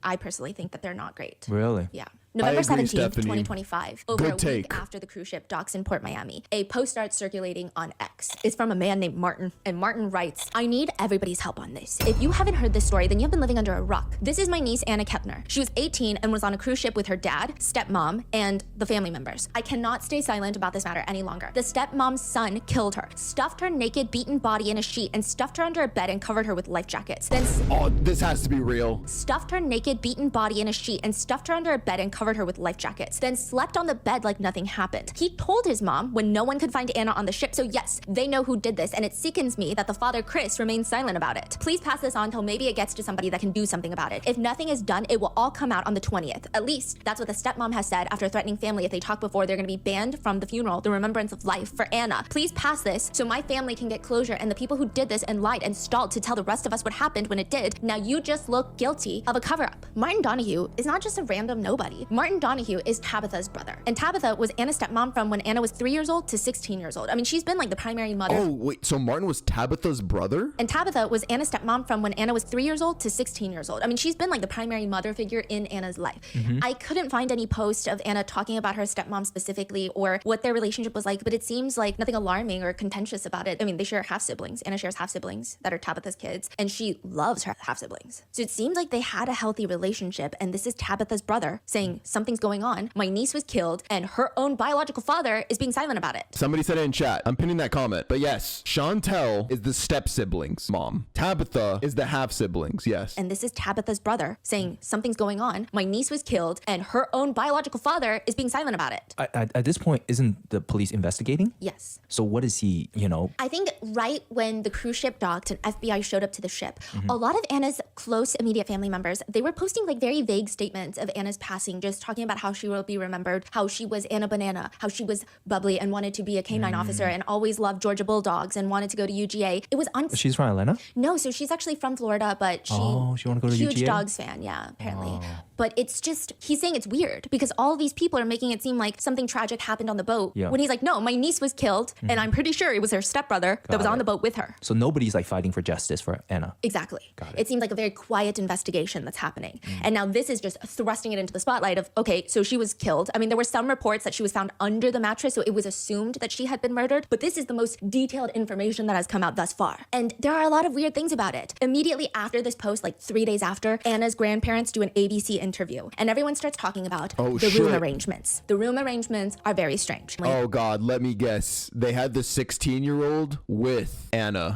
I personally think that they're not great. Really? Yeah. November agree, 17th, Stephanie. 2025, over Good a week take. after the cruise ship docks in Port Miami, a post starts circulating on X. It's from a man named Martin, and Martin writes, I need everybody's help on this. If you haven't heard this story, then you've been living under a rock. This is my niece, Anna Kepner. She was 18 and was on a cruise ship with her dad, stepmom, and the family members. I cannot stay silent about this matter any longer. The stepmom's son killed her, stuffed her naked, beaten body in a sheet, and stuffed her under a bed and covered her with life jackets. Then Oh, this has to be real. stuffed her naked, beaten body in a sheet and stuffed her under a bed and covered her with life jackets, then slept on the bed like nothing happened. He told his mom when no one could find Anna on the ship, so yes, they know who did this, and it sickens me that the father, Chris, remains silent about it. Please pass this on until maybe it gets to somebody that can do something about it. If nothing is done, it will all come out on the 20th. At least, that's what the stepmom has said after threatening family if they talk before they're gonna be banned from the funeral, the remembrance of life for Anna. Please pass this so my family can get closure, and the people who did this and lied and stalled to tell the rest of us what happened when it did, now you just look guilty of a cover-up. Martin Donahue is not just a random nobody. Martin Donahue is Tabitha's brother. And Tabitha was Anna's stepmom from when Anna was 3 years old to 16 years old. I mean, she's been like the primary mother. Oh, wait, so Martin was Tabitha's brother? And Tabitha was Anna's stepmom from when Anna was 3 years old to 16 years old. I mean, she's been like the primary mother figure in Anna's life. I couldn't find any post of Anna talking about her stepmom specifically or what their relationship was like, but it seems like nothing alarming or contentious about it. I mean, they share half siblings. Anna shares half siblings that are Tabitha's kids, and she loves her half siblings. So it seems like they had a healthy relationship, and this is Tabitha's brother saying something's going on. My niece was killed, and her own biological father is being silent about it. Somebody said it in chat. I'm pinning that comment. But yes, Chantel is the step siblings mom. Tabitha is the half siblings. Yes. And this is Tabitha's brother saying something's going on. My niece was killed, and her own biological father is being silent about it. At this point, isn't the police investigating? Yes. So what is he, I think right when the cruise ship docked and FBI showed up to the ship, a lot of Anna's close immediate family members, they were posting like very vague statements of Anna's passing, just talking about how she will be remembered, how she was Anna Banana, how she was bubbly and wanted to be a canine officer and always loved Georgia Bulldogs and wanted to go to UGA. It was She's from Atlanta? No, so she's actually from Florida, but she want to go to huge UGA? Dogs fan, yeah, apparently. But it's just, he's saying it's weird because all these people are making it seem like something tragic happened on the boat. Yeah. When he's like, no, my niece was killed, and I'm pretty sure it was her stepbrother that was on the boat with her. So nobody's like fighting for justice for Anna. Exactly. Got it. It seems like a very quiet investigation that's happening. And now this is just thrusting it into the spotlight of, okay, so she was killed. I mean, there were some reports that she was found under the mattress, so it was assumed that she had been murdered. But this is the most detailed information that has come out thus far. And there are a lot of weird things about it. Immediately after this post, like 3 days after, Anna's grandparents do an ABC interview. And everyone starts talking about the room shit. arrangements. The room arrangements are very strange. Oh God, let me guess. They had the 16-year-old with Anna.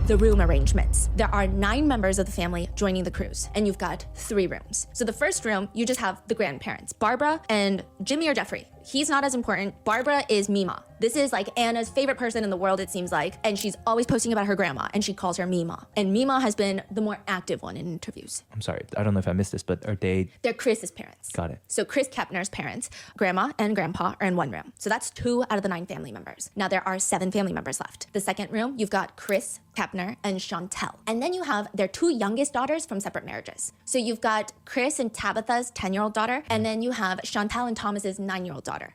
The room arrangements. There are 9 members of the family joining the cruise, and you've got 3 rooms. So the first room, you just have the grandparents, Barbara and Jimmy or Jeffrey. he's not as important. Barbara is Mima. This is like Anna's favorite person in the world, it seems like. And she's always posting about her grandma, and she calls her Mima. And Mima has been the more active one in interviews. I'm sorry, I don't know if I missed this, but are they? They're Chris's parents. Got it. So Chris Kepner's parents, grandma and grandpa, are in one room. So that's 2 out of the 9 family members. Now there are 7 family members left. The second room, you've got Chris Kepner and Chantel. And then you have their 2 youngest daughters from separate marriages. So you've got Chris and Tabitha's 10-year-old daughter, and then you have Chantel and Thomas's 9-year-old daughter.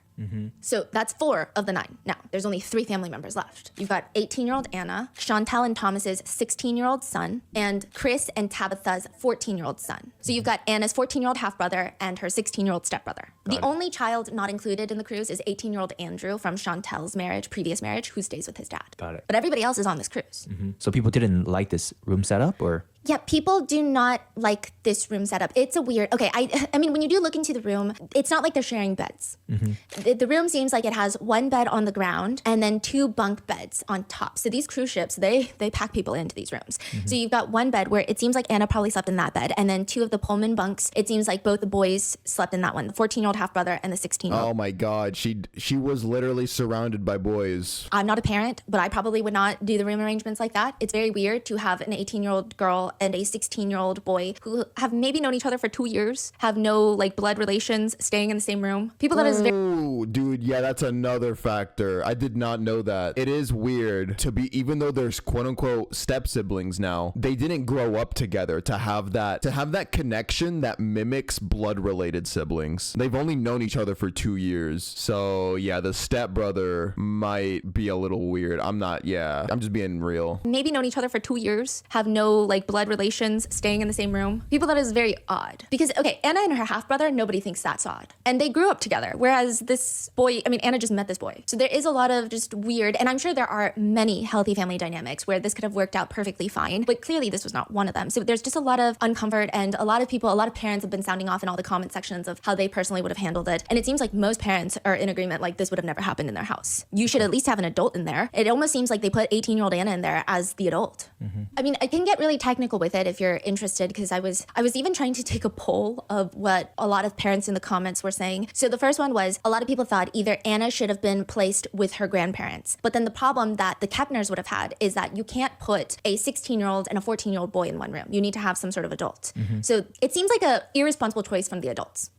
So that's 4 of the 9. Now, there's only 3 family members left. You've got 18-year-old Anna, Chantel and Thomas's 16-year-old son, and Chris and Tabitha's 14-year-old son. So you've got Anna's 14-year-old half-brother and her 16-year-old stepbrother. The only child not included in the cruise is 18-year-old Andrew from Chantel's previous marriage, who stays with his dad. Got it. But everybody else is on this cruise. So people didn't like this room setup, or? Yeah, people do not like this room setup. It's a weird, okay, I mean, when you do look into the room, it's not like they're sharing beds. The room seems like it has 1 bed on the ground and then 2 bunk beds on top. So these cruise ships, they pack people into these rooms. So you've got 1 bed where it seems like Anna probably slept in that bed, and then 2 of the Pullman bunks, it seems like both the boys slept in that one, the 14-year-old half-brother and the 16-year-old. Oh my God, she was literally surrounded by boys. I'm not a parent, but I probably would not do the room arrangements like that. It's very weird to have an 18-year-old girl and a 16-year-old boy who have maybe known each other for 2 years, have no like blood relations, staying in the same room. People that is very... Oh, dude, yeah, that's another factor. I did not know that. It is weird to be, even though there's quote unquote step siblings now, they didn't grow up together to have that connection that mimics blood related siblings. They've only known each other for 2 years. So yeah, the stepbrother might be a little weird. I'm just being real. maybe known each other for 2 years, have no like blood relations, staying in the same room. People that is very odd. Because, okay, Anna and her half-brother, nobody thinks that's odd. And they grew up together. Whereas this boy, I mean, Anna just met this boy. So there is a lot of just weird, and I'm sure there are many healthy family dynamics where this could have worked out perfectly fine, but clearly this was not one of them. So there's just a lot of uncomfort, and a lot of people, a lot of parents have been sounding off in all the comment sections of how they personally would have handled it. And it seems like most parents are in agreement like this would have never happened in their house. You should at least have an adult in there. It almost seems like they put 18-year-old Anna in there as the adult. I mean, I can get really technical with it if you're interested, because I was even trying to take a poll of what a lot of parents in the comments were saying. So the first one was, a lot of people thought either Anna should have been placed with her grandparents. But then the problem that the Kepners would have had is that you can't put a 16-year-old and a 14-year-old boy in one room. You need to have some sort of adult. So it seems like a irresponsible choice from the adults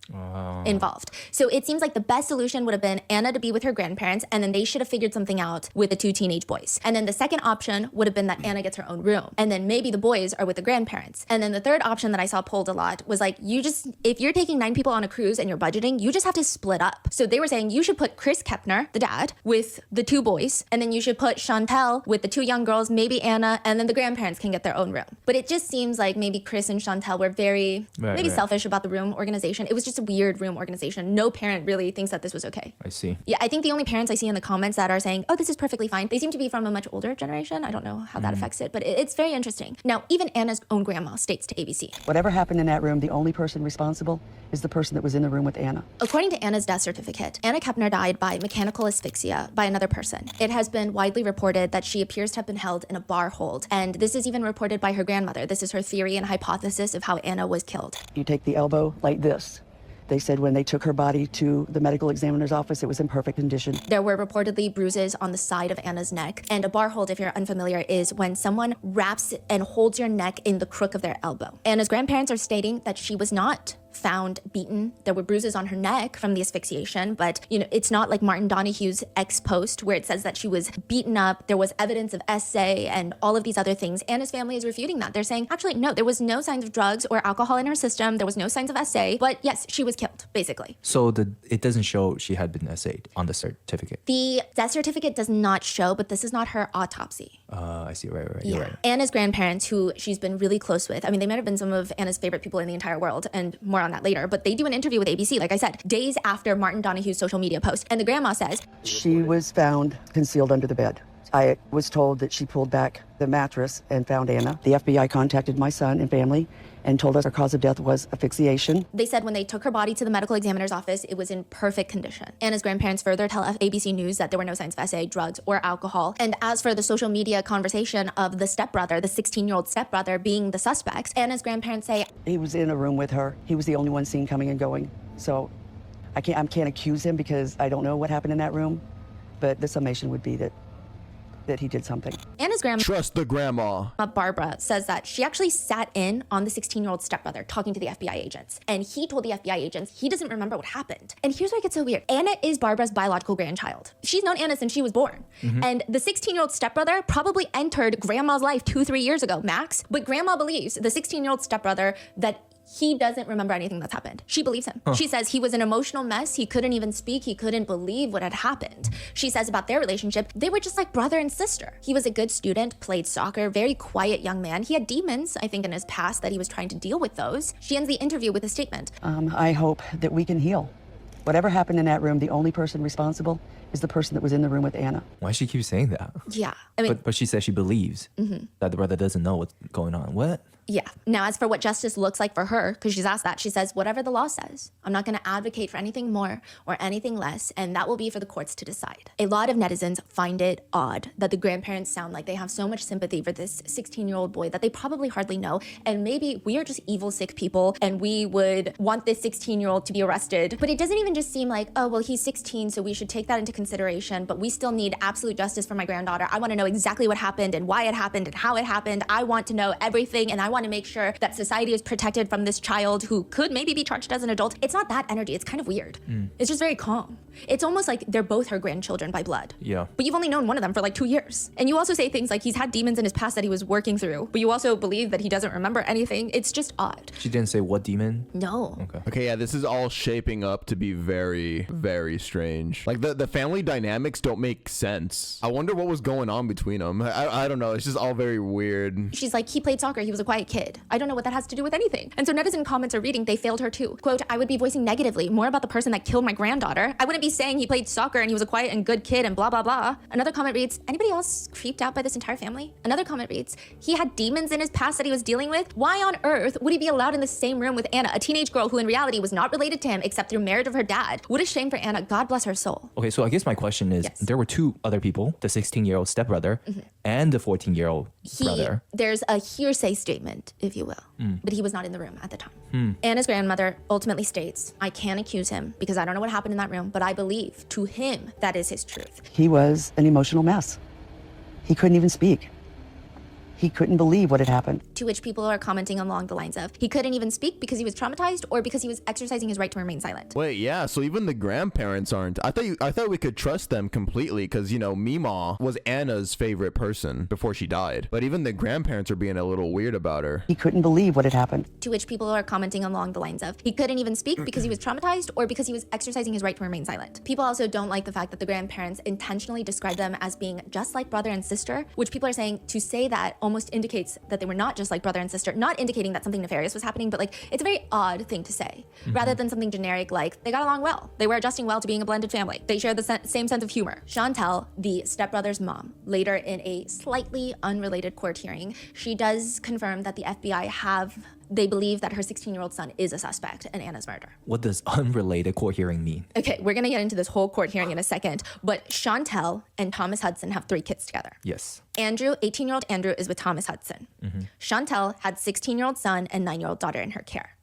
involved. So it seems like the best solution would have been Anna to be with her grandparents, and then they should have figured something out with the two teenage boys. And then the second option would have been that Anna gets her own room, and then maybe the boys are with the grandparents. And then the third option that I saw polled a lot was like, if you're taking 9 people on a cruise and you're budgeting, you just have to split up. So they were saying you should put Chris Kepner, the dad, with the 2 boys, and then you should put Chantel with the 2 young girls, maybe Anna, and then the grandparents can get their own room. But it just seems like maybe Chris and Chantel were very selfish about the room organization. It was just a weird room organization. No parent really thinks that this was okay. I see. Yeah, I think the only parents I see in the comments that are saying, oh, this is perfectly fine, they seem to be from a much older generation. I don't know how that affects it, but it's very interesting. Now, even Anna's own grandma states to ABC, whatever happened in that room, the only person responsible is the person that was in the room with Anna. According to Anna's death certificate, Anna Kepner died by mechanical asphyxia by another person. It has been widely reported that she appears to have been held in a bar hold, and this is even reported by her grandmother. This is her theory and hypothesis of how Anna was killed. You take the elbow like this. They said when they took her body to the medical examiner's office, it was in perfect condition. There were reportedly bruises on the side of Anna's neck. And a bar hold, if you're unfamiliar, is when someone wraps and holds your neck in the crook of their elbow. Anna's grandparents are stating that she was not found beaten. There were bruises on her neck from the asphyxiation, but it's not like Martin Donahue's ex post where it says that she was beaten up. There was evidence of SA and all of these other things. Anna's family is refuting that. They're saying, actually, no, there was no signs of drugs or alcohol in her system. There was no signs of SA, but yes, she was killed, basically. So it doesn't show she had been assayed on the certificate. The death certificate does not show, but this is not her autopsy. I see. Right. Yeah. You're right. Anna's grandparents, who she's been really close with, I mean, they might have been some of Anna's favorite people in the entire world, and more on that later, but they do an interview with ABC, like I said, days after Martin Donahue's social media post. And the grandma says, she was found concealed under the bed. I was told that she pulled back the mattress and found Anna. The FBI contacted my son and family and told us her cause of death was asphyxiation. They said when they took her body to the medical examiner's office, it was in perfect condition. Anna's grandparents further tell ABC News that there were no signs of SA, drugs, or alcohol. And as for the social media conversation of the stepbrother, the 16-year-old stepbrother being the suspect, Anna's grandparents say, he was in a room with her. He was the only one seen coming and going. So I can't accuse him because I don't know what happened in that room, but the summation would be that he did something. Anna's grandma, Trust the grandma. Barbara, says that she actually sat in on the 16-year-old stepbrother talking to the FBI agents. And he told the FBI agents he doesn't remember what happened. And here's where it gets so weird. Anna is Barbara's biological grandchild. She's known Anna since she was born. And the 16-year-old stepbrother probably entered grandma's life 2-3 years ago, max. But grandma believes the 16-year-old stepbrother that he doesn't remember anything that's happened. She believes him. She says he was an emotional mess. He couldn't even speak. He couldn't believe what had happened. She says about their relationship, they were just like brother and sister. He was a good student, played soccer, very quiet young man. He had demons, I think, in his past that he was trying to deal with those. She ends the interview with a statement. I hope that we can heal. Whatever happened in that room, the only person responsible is the person that was in the room with Anna. Why she keep saying that? Yeah, I mean, But she says she believes that the brother doesn't know what's going on. What? yeah. Now, as for what justice looks like for her, because she's asked that, she says, whatever the law says, I'm not going to advocate for anything more or anything less, and that will be for the courts to decide. A lot of netizens find it odd that the grandparents sound like they have so much sympathy for this 16-year-old boy that they probably hardly know, and maybe we are just evil, sick people, and we would want this 16-year-old to be arrested. But it doesn't even just seem like, oh, well, he's 16, so we should take that into consideration, but we still need absolute justice for my granddaughter. I want to know exactly what happened and why it happened and how it happened. I want to know everything, and I want to make sure that society is protected from this child who could maybe be charged as an adult. It's not that energy. It's kind of weird. It's just very calm. It's almost like they're both her grandchildren by blood. Yeah. But you've only known one of them for like 2 years. And you also say things like he's had demons in his past that he was working through, but you also believe that he doesn't remember anything. It's just odd. She didn't say what demon? No. Okay. Okay, yeah, this is all shaping up to be very, very strange. Like the family dynamics don't make sense. I wonder what was going on between them. I don't know. It's just all very weird. She's like, he played soccer. He was a quiet kid. I don't know what that has to do with anything. And so netizen comments are reading, they failed her too. Quote, I would be voicing negatively more about the person that killed my granddaughter. I wouldn't be saying he played soccer and he was a quiet and good kid and blah, blah, blah. Another comment reads, anybody else creeped out by this entire family? Another comment reads, he had demons in his past that he was dealing with. Why on earth would he be allowed in the same room with Anna, a teenage girl who in reality was not related to him except through marriage of her dad? What a shame for Anna. God bless her soul. Okay, so I guess my question is, Yes. there were two other people, the 16-year-old stepbrother and the 14-year-old brother. There's a hearsay statement, if you will, but he was not in the room at the time. Anna's grandmother ultimately states, I can't accuse him because I don't know what happened in that room, but I believe to him that is his truth. He was an emotional mess. He couldn't even speak. He couldn't believe what had happened. To which people are commenting along the lines of, he couldn't even speak because he was traumatized or because he was exercising his right to remain silent. Wait, yeah, so even the grandparents aren't. I thought we could trust them completely because, you know, Meemaw was Anna's favorite person before she died. But even the grandparents are being a little weird about her. He couldn't believe what had happened. To which people are commenting along the lines of, he couldn't even speak because he was traumatized or because he was exercising his right to remain silent. People also don't like the fact that the grandparents intentionally describe them as being just like brother and sister, which people are saying to say that almost indicates that they were not just like brother and sister, not indicating that something nefarious was happening, but like it's a very odd thing to say, rather than something generic like they got along well. They were adjusting well to being a blended family. They share the same sense of humor. Chantel, the stepbrother's mom, later in a slightly unrelated court hearing, she does confirm that the FBI they believe that her 16-year-old son is a suspect in Anna's murder. What does unrelated court hearing mean? Okay, we're gonna get into this whole court hearing in a second, but Chantel and Thomas Hudson have 3 kids together. Yes. Andrew, 18-year-old Andrew, is with Thomas Hudson. Chantel had 16-year-old son and 9-year-old daughter in her care.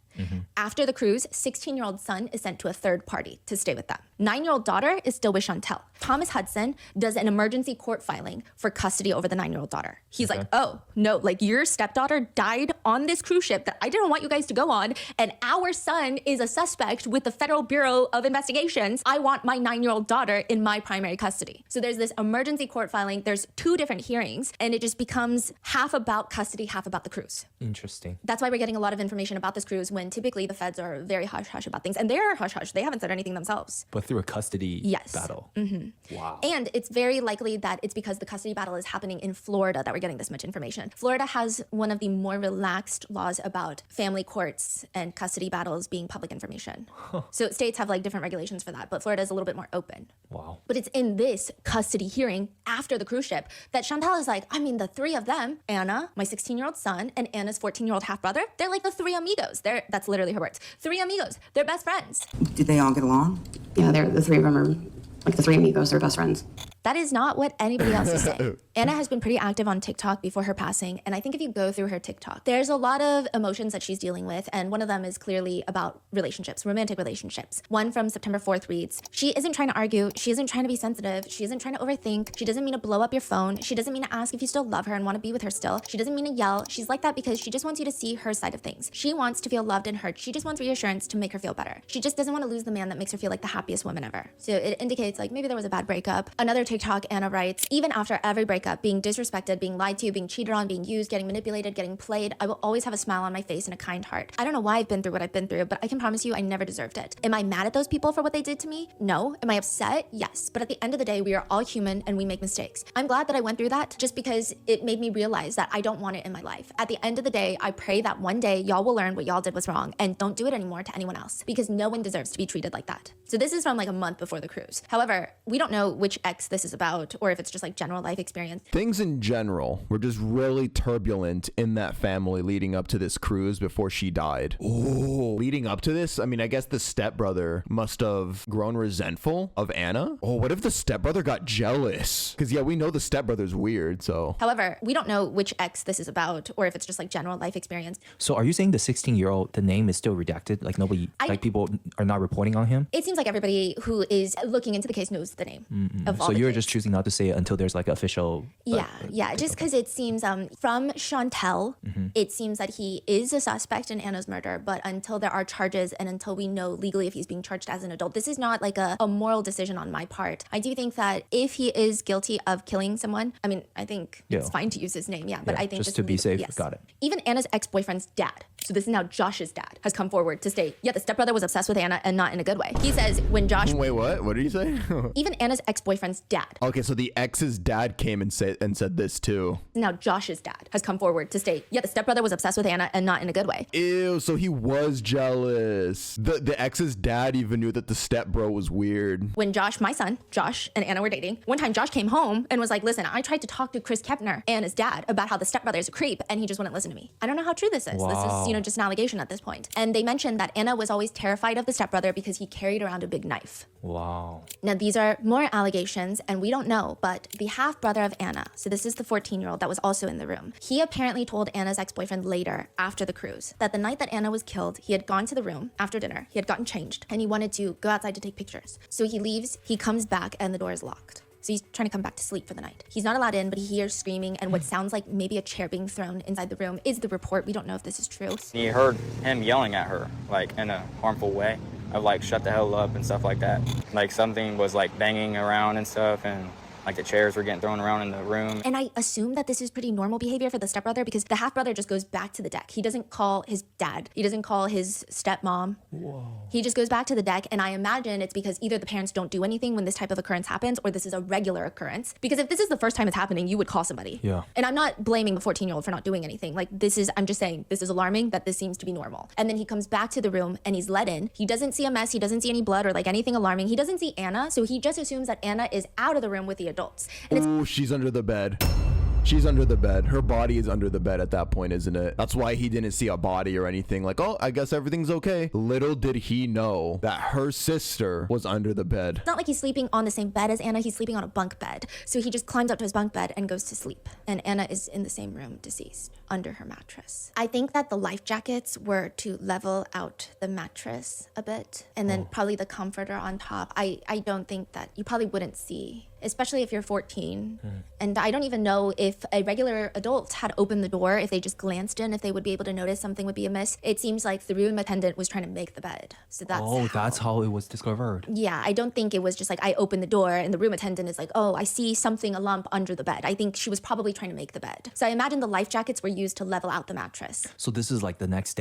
After the cruise, 16-year-old son is sent to a third party to stay with them. 9-year-old daughter is still with Chantel. Thomas Hudson does an emergency court filing for custody over the 9-year-old daughter. He's like, oh, no, like your stepdaughter died on this cruise ship that I didn't want you guys to go on, and our son is a suspect with the Federal Bureau of Investigations. I want my 9-year-old daughter in my primary custody. So there's this emergency court filing. There's 2 different hearings, and it just becomes half about custody, half about the cruise. Interesting. That's why we're getting a lot of information about this cruise when typically the feds are very hush-hush about things. And they're hush-hush. They haven't said anything themselves. But through a custody battle. Wow. And it's very likely that it's because the custody battle is happening in Florida that we're getting this much information. Florida has one of the more relaxed laws about family courts and custody battles being public information. So states have like different regulations for that, but Florida is a little bit more open. Wow. But it's in this custody hearing after the cruise ship that Chantel is like, I mean, the 3 of them, Anna, my 16-year-old son, and Anna's 14-year-old half-brother, they're like the 3 amigos. That's literally her words. 3 amigos. They're best friends. Did they all get along? Yeah, the 3 of them are like the 3 amigos. They're best friends. That is not what anybody else is saying. Anna has been pretty active on TikTok before her passing. And I think if you go through her TikTok, there's a lot of emotions that she's dealing with. And one of them is clearly about relationships, romantic relationships. One from September 4th reads, she isn't trying to argue. She isn't trying to be sensitive. She isn't trying to overthink. She doesn't mean to blow up your phone. She doesn't mean to ask if you still love her and want to be with her still. She doesn't mean to yell. She's like that because she just wants you to see her side of things. She wants to feel loved and heard. She just wants reassurance to make her feel better. She just doesn't want to lose the man that makes her feel like the happiest woman ever. So it indicates like maybe there was a bad breakup. Another TikTok, Anna writes, even after every breakup, being disrespected, being lied to, being cheated on, being used, getting manipulated, getting played, I will always have a smile on my face and a kind heart. I don't know why I've been through what I've been through, but I can promise you I never deserved it. Am I mad at those people for what they did to me? No. Am I upset? Yes. But at the end of the day, we are all human and we make mistakes. I'm glad that I went through that just because it made me realize that I don't want it in my life. At the end of the day, I pray that one day y'all will learn what y'all did was wrong and don't do it anymore to anyone else because no one deserves to be treated like that. So this is from like a month before the cruise. However, we don't know which ex this is about or if it's just like general life experience. Things in general were just really turbulent in that family leading up to this cruise before she died. Oh, leading up to this, I mean, I guess the stepbrother must have grown resentful of Anna. Oh, what if the stepbrother got jealous? Because yeah, we know the stepbrother's weird, so. However, we don't know which ex this is about or if it's just like general life experience. So are you saying the 16-year-old, the name is still redacted? Like nobody, like people are not reporting on him? It seems like everybody who is looking into the case knows the name of all So the you're kids. just choosing not to say it until there's like official. Yeah, just because it seems from Chantel, it seems that he is a suspect in Anna's murder, but until there are charges and until we know legally if he's being charged as an adult, this is not like a moral decision on my part. I do think that if he is guilty of killing someone, I mean, I think it's fine to use his name, but I think just to be safe, got it. Even Anna's ex-boyfriend's dad, so this is now Josh's dad, has come forward to state, the stepbrother was obsessed with Anna and not in a good way. He says when Josh... Wait, what? What did you say? Even Anna's ex-boyfriend's dad. Okay, so the ex's dad came and said this too. Now Josh's dad has come forward to state, the stepbrother was obsessed with Anna and not in a good way. Ew, so he was jealous. The ex's dad even knew that the stepbro was weird. When Josh, my son, Josh and Anna were dating, one time Josh came home and was like, listen, I tried to talk to Chris Kepner, Anna's dad, about how the stepbrother is a creep, and he just wouldn't listen to me. I don't know how true this is. Wow. This is, just an allegation at this point. And they mentioned that Anna was always terrified of the stepbrother because he carried around a big knife. Wow. Now, these are more allegations, and we don't know, but the half-brother of Anna, so this is the 14-year-old that was also in the room, he apparently told Anna's ex-boyfriend later, after the cruise, that the night that Anna was killed, he had gone to the room after dinner, he had gotten changed, and he wanted to go outside to take pictures. So he leaves, he comes back, and the door is locked. So he's trying to come back to sleep for the night. He's not allowed in, but he hears screaming and what sounds like maybe a chair being thrown inside the room is the report. We don't know if this is true. You heard him yelling at her, like in a harmful way, of like shut the hell up and stuff like that. Like something was like banging around and stuff, and like the chairs were getting thrown around in the room. And I assume that this is pretty normal behavior for the stepbrother because the half-brother just goes back to the deck. He doesn't call his dad. He doesn't call his stepmom. Whoa. He just goes back to the deck, and I imagine it's because either the parents don't do anything when this type of occurrence happens or this is a regular occurrence. Because if this is the first time it's happening, you would call somebody. Yeah. And I'm not blaming the 14-year-old for not doing anything. Like I'm just saying this is alarming that this seems to be normal. And then he comes back to the room and he's let in. He doesn't see a mess. He doesn't see any blood or like anything alarming. He doesn't see Anna. So he just assumes that Anna is out of the room with the adults. And it's Ooh, she's under the bed. She's under the bed. Her body is under the bed at that point, isn't it? That's why he didn't see a body or anything. Like, oh, I guess everything's okay. Little did he know that her sister was under the bed. not like he's sleeping on the same bed as Anna. He's sleeping on a bunk bed. So he just climbs up to his bunk bed and goes to sleep. And Anna is in the same room, deceased, under her mattress. I think that the life jackets were to level out the mattress a bit. And then probably the comforter on top. I don't think that you probably wouldn't see, especially if you're 14. And I don't even know if a regular adult had opened the door, if they just glanced in, if they would be able to notice something would be amiss. It seems like the room attendant was trying to make the bed. So that's how it was discovered. Yeah, I don't think it was just like I opened the door and the room attendant is like, oh, I see something, a lump under the bed. I think she was probably trying to make the bed. So I imagine the life jackets were used to level out the mattress. So this is like the next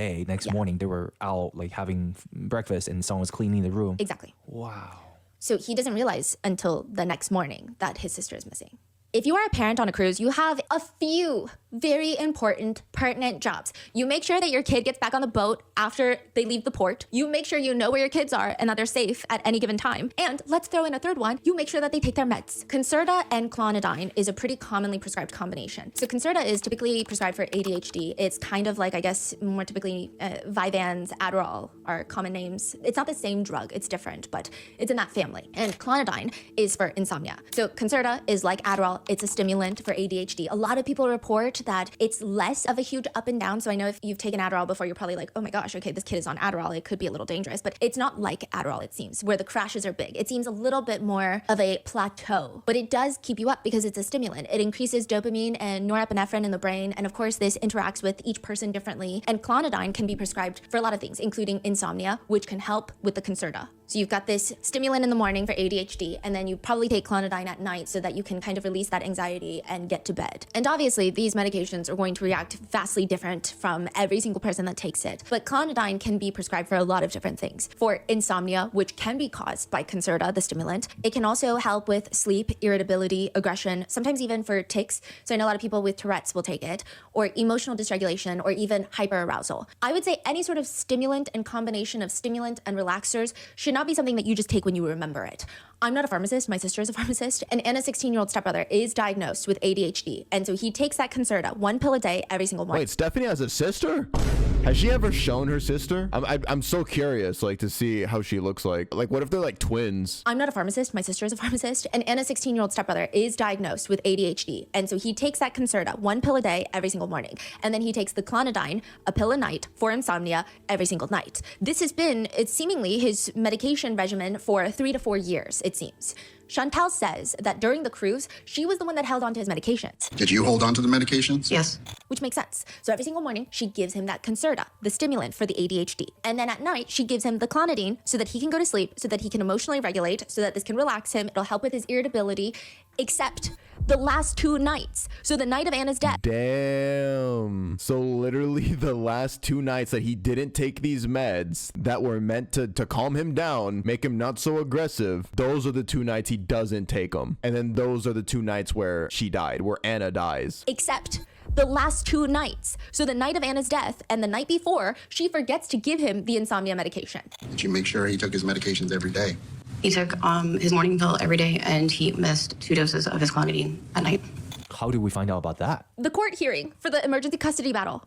morning, they were out like having breakfast and someone was cleaning the room. Exactly. Wow. So he doesn't realize until the next morning that his sister is missing. If you are a parent on a cruise, you have a few very important, pertinent jobs. You make sure that your kid gets back on the boat after they leave the port. You make sure you know where your kids are and that they're safe at any given time. And let's throw in a third one. You make sure that they take their meds. Concerta and Clonidine is a pretty commonly prescribed combination. So Concerta is typically prescribed for ADHD. It's kind of like, I guess, more typically Vyvanse, Adderall are common names. It's not the same drug, it's different, but it's in that family. And Clonidine is for insomnia. So Concerta is like Adderall, it's a stimulant for ADHD. A lot of people report that it's less of a huge up and down. So I know if you've taken Adderall before, you're probably like, oh my gosh, okay, this kid is on Adderall. It could be a little dangerous, but it's not like Adderall, it seems, where the crashes are big. It seems a little bit more of a plateau, but it does keep you up because it's a stimulant. It increases dopamine and norepinephrine in the brain. And of course, this interacts with each person differently. And Clonidine can be prescribed for a lot of things, including insomnia, which can help with the Concerta. So you've got this stimulant in the morning for ADHD, and then you probably take Clonidine at night so that you can kind of release that anxiety and get to bed. And obviously, these medications are going to react vastly different from every single person that takes it. But Clonidine can be prescribed for a lot of different things. For insomnia, which can be caused by Concerta, the stimulant. It can also help with sleep, irritability, aggression, sometimes even for tics. So I know a lot of people with Tourette's will take it, or emotional dysregulation, or even hyperarousal. I would say any sort of stimulant and combination of stimulant and relaxers should not be something that you just take when you remember it. I'm not a pharmacist, my sister is a pharmacist, and Anna's 16-year-old stepbrother is diagnosed with ADHD, and so he takes that Concerta, 1 pill a day every single morning. Wait, Stephanie has a sister? Has she ever shown her sister? I'm so curious, like, to see how she looks like. Like, what if they're like twins? I'm not a pharmacist, my sister is a pharmacist, and Anna's 16-year-old stepbrother is diagnosed with ADHD, and so he takes that Concerta, 1 pill a day every single morning, and then he takes the Clonidine, a pill a night for insomnia every single night. This has been, it's seemingly his medication regimen for 3 to 4 years, it seems. Chantal says that during the cruise, she was the one that held on to his medications. Did you hold on to the medications? Yes. Which makes sense. So every single morning, she gives him that Concerta, the stimulant for the ADHD. And then at night, she gives him the Clonidine so that he can go to sleep, so that he can emotionally regulate, so that this can relax him. It'll help with his irritability, except the last 2 nights. So the night of Anna's death. Damn. So literally the last 2 nights that he didn't take these meds that were meant to calm him down, make him not so aggressive, those are the 2 nights he doesn't take them. And then those are the 2 nights where she died, where Anna dies. Except the last 2 nights. So the night of Anna's death and the night before, she forgets to give him the insomnia medication. Did you make sure he took his medications every day? He took his morning pill every day, and he missed 2 doses of his Clonidine at night. How did we find out about that? The court hearing for the emergency custody battle.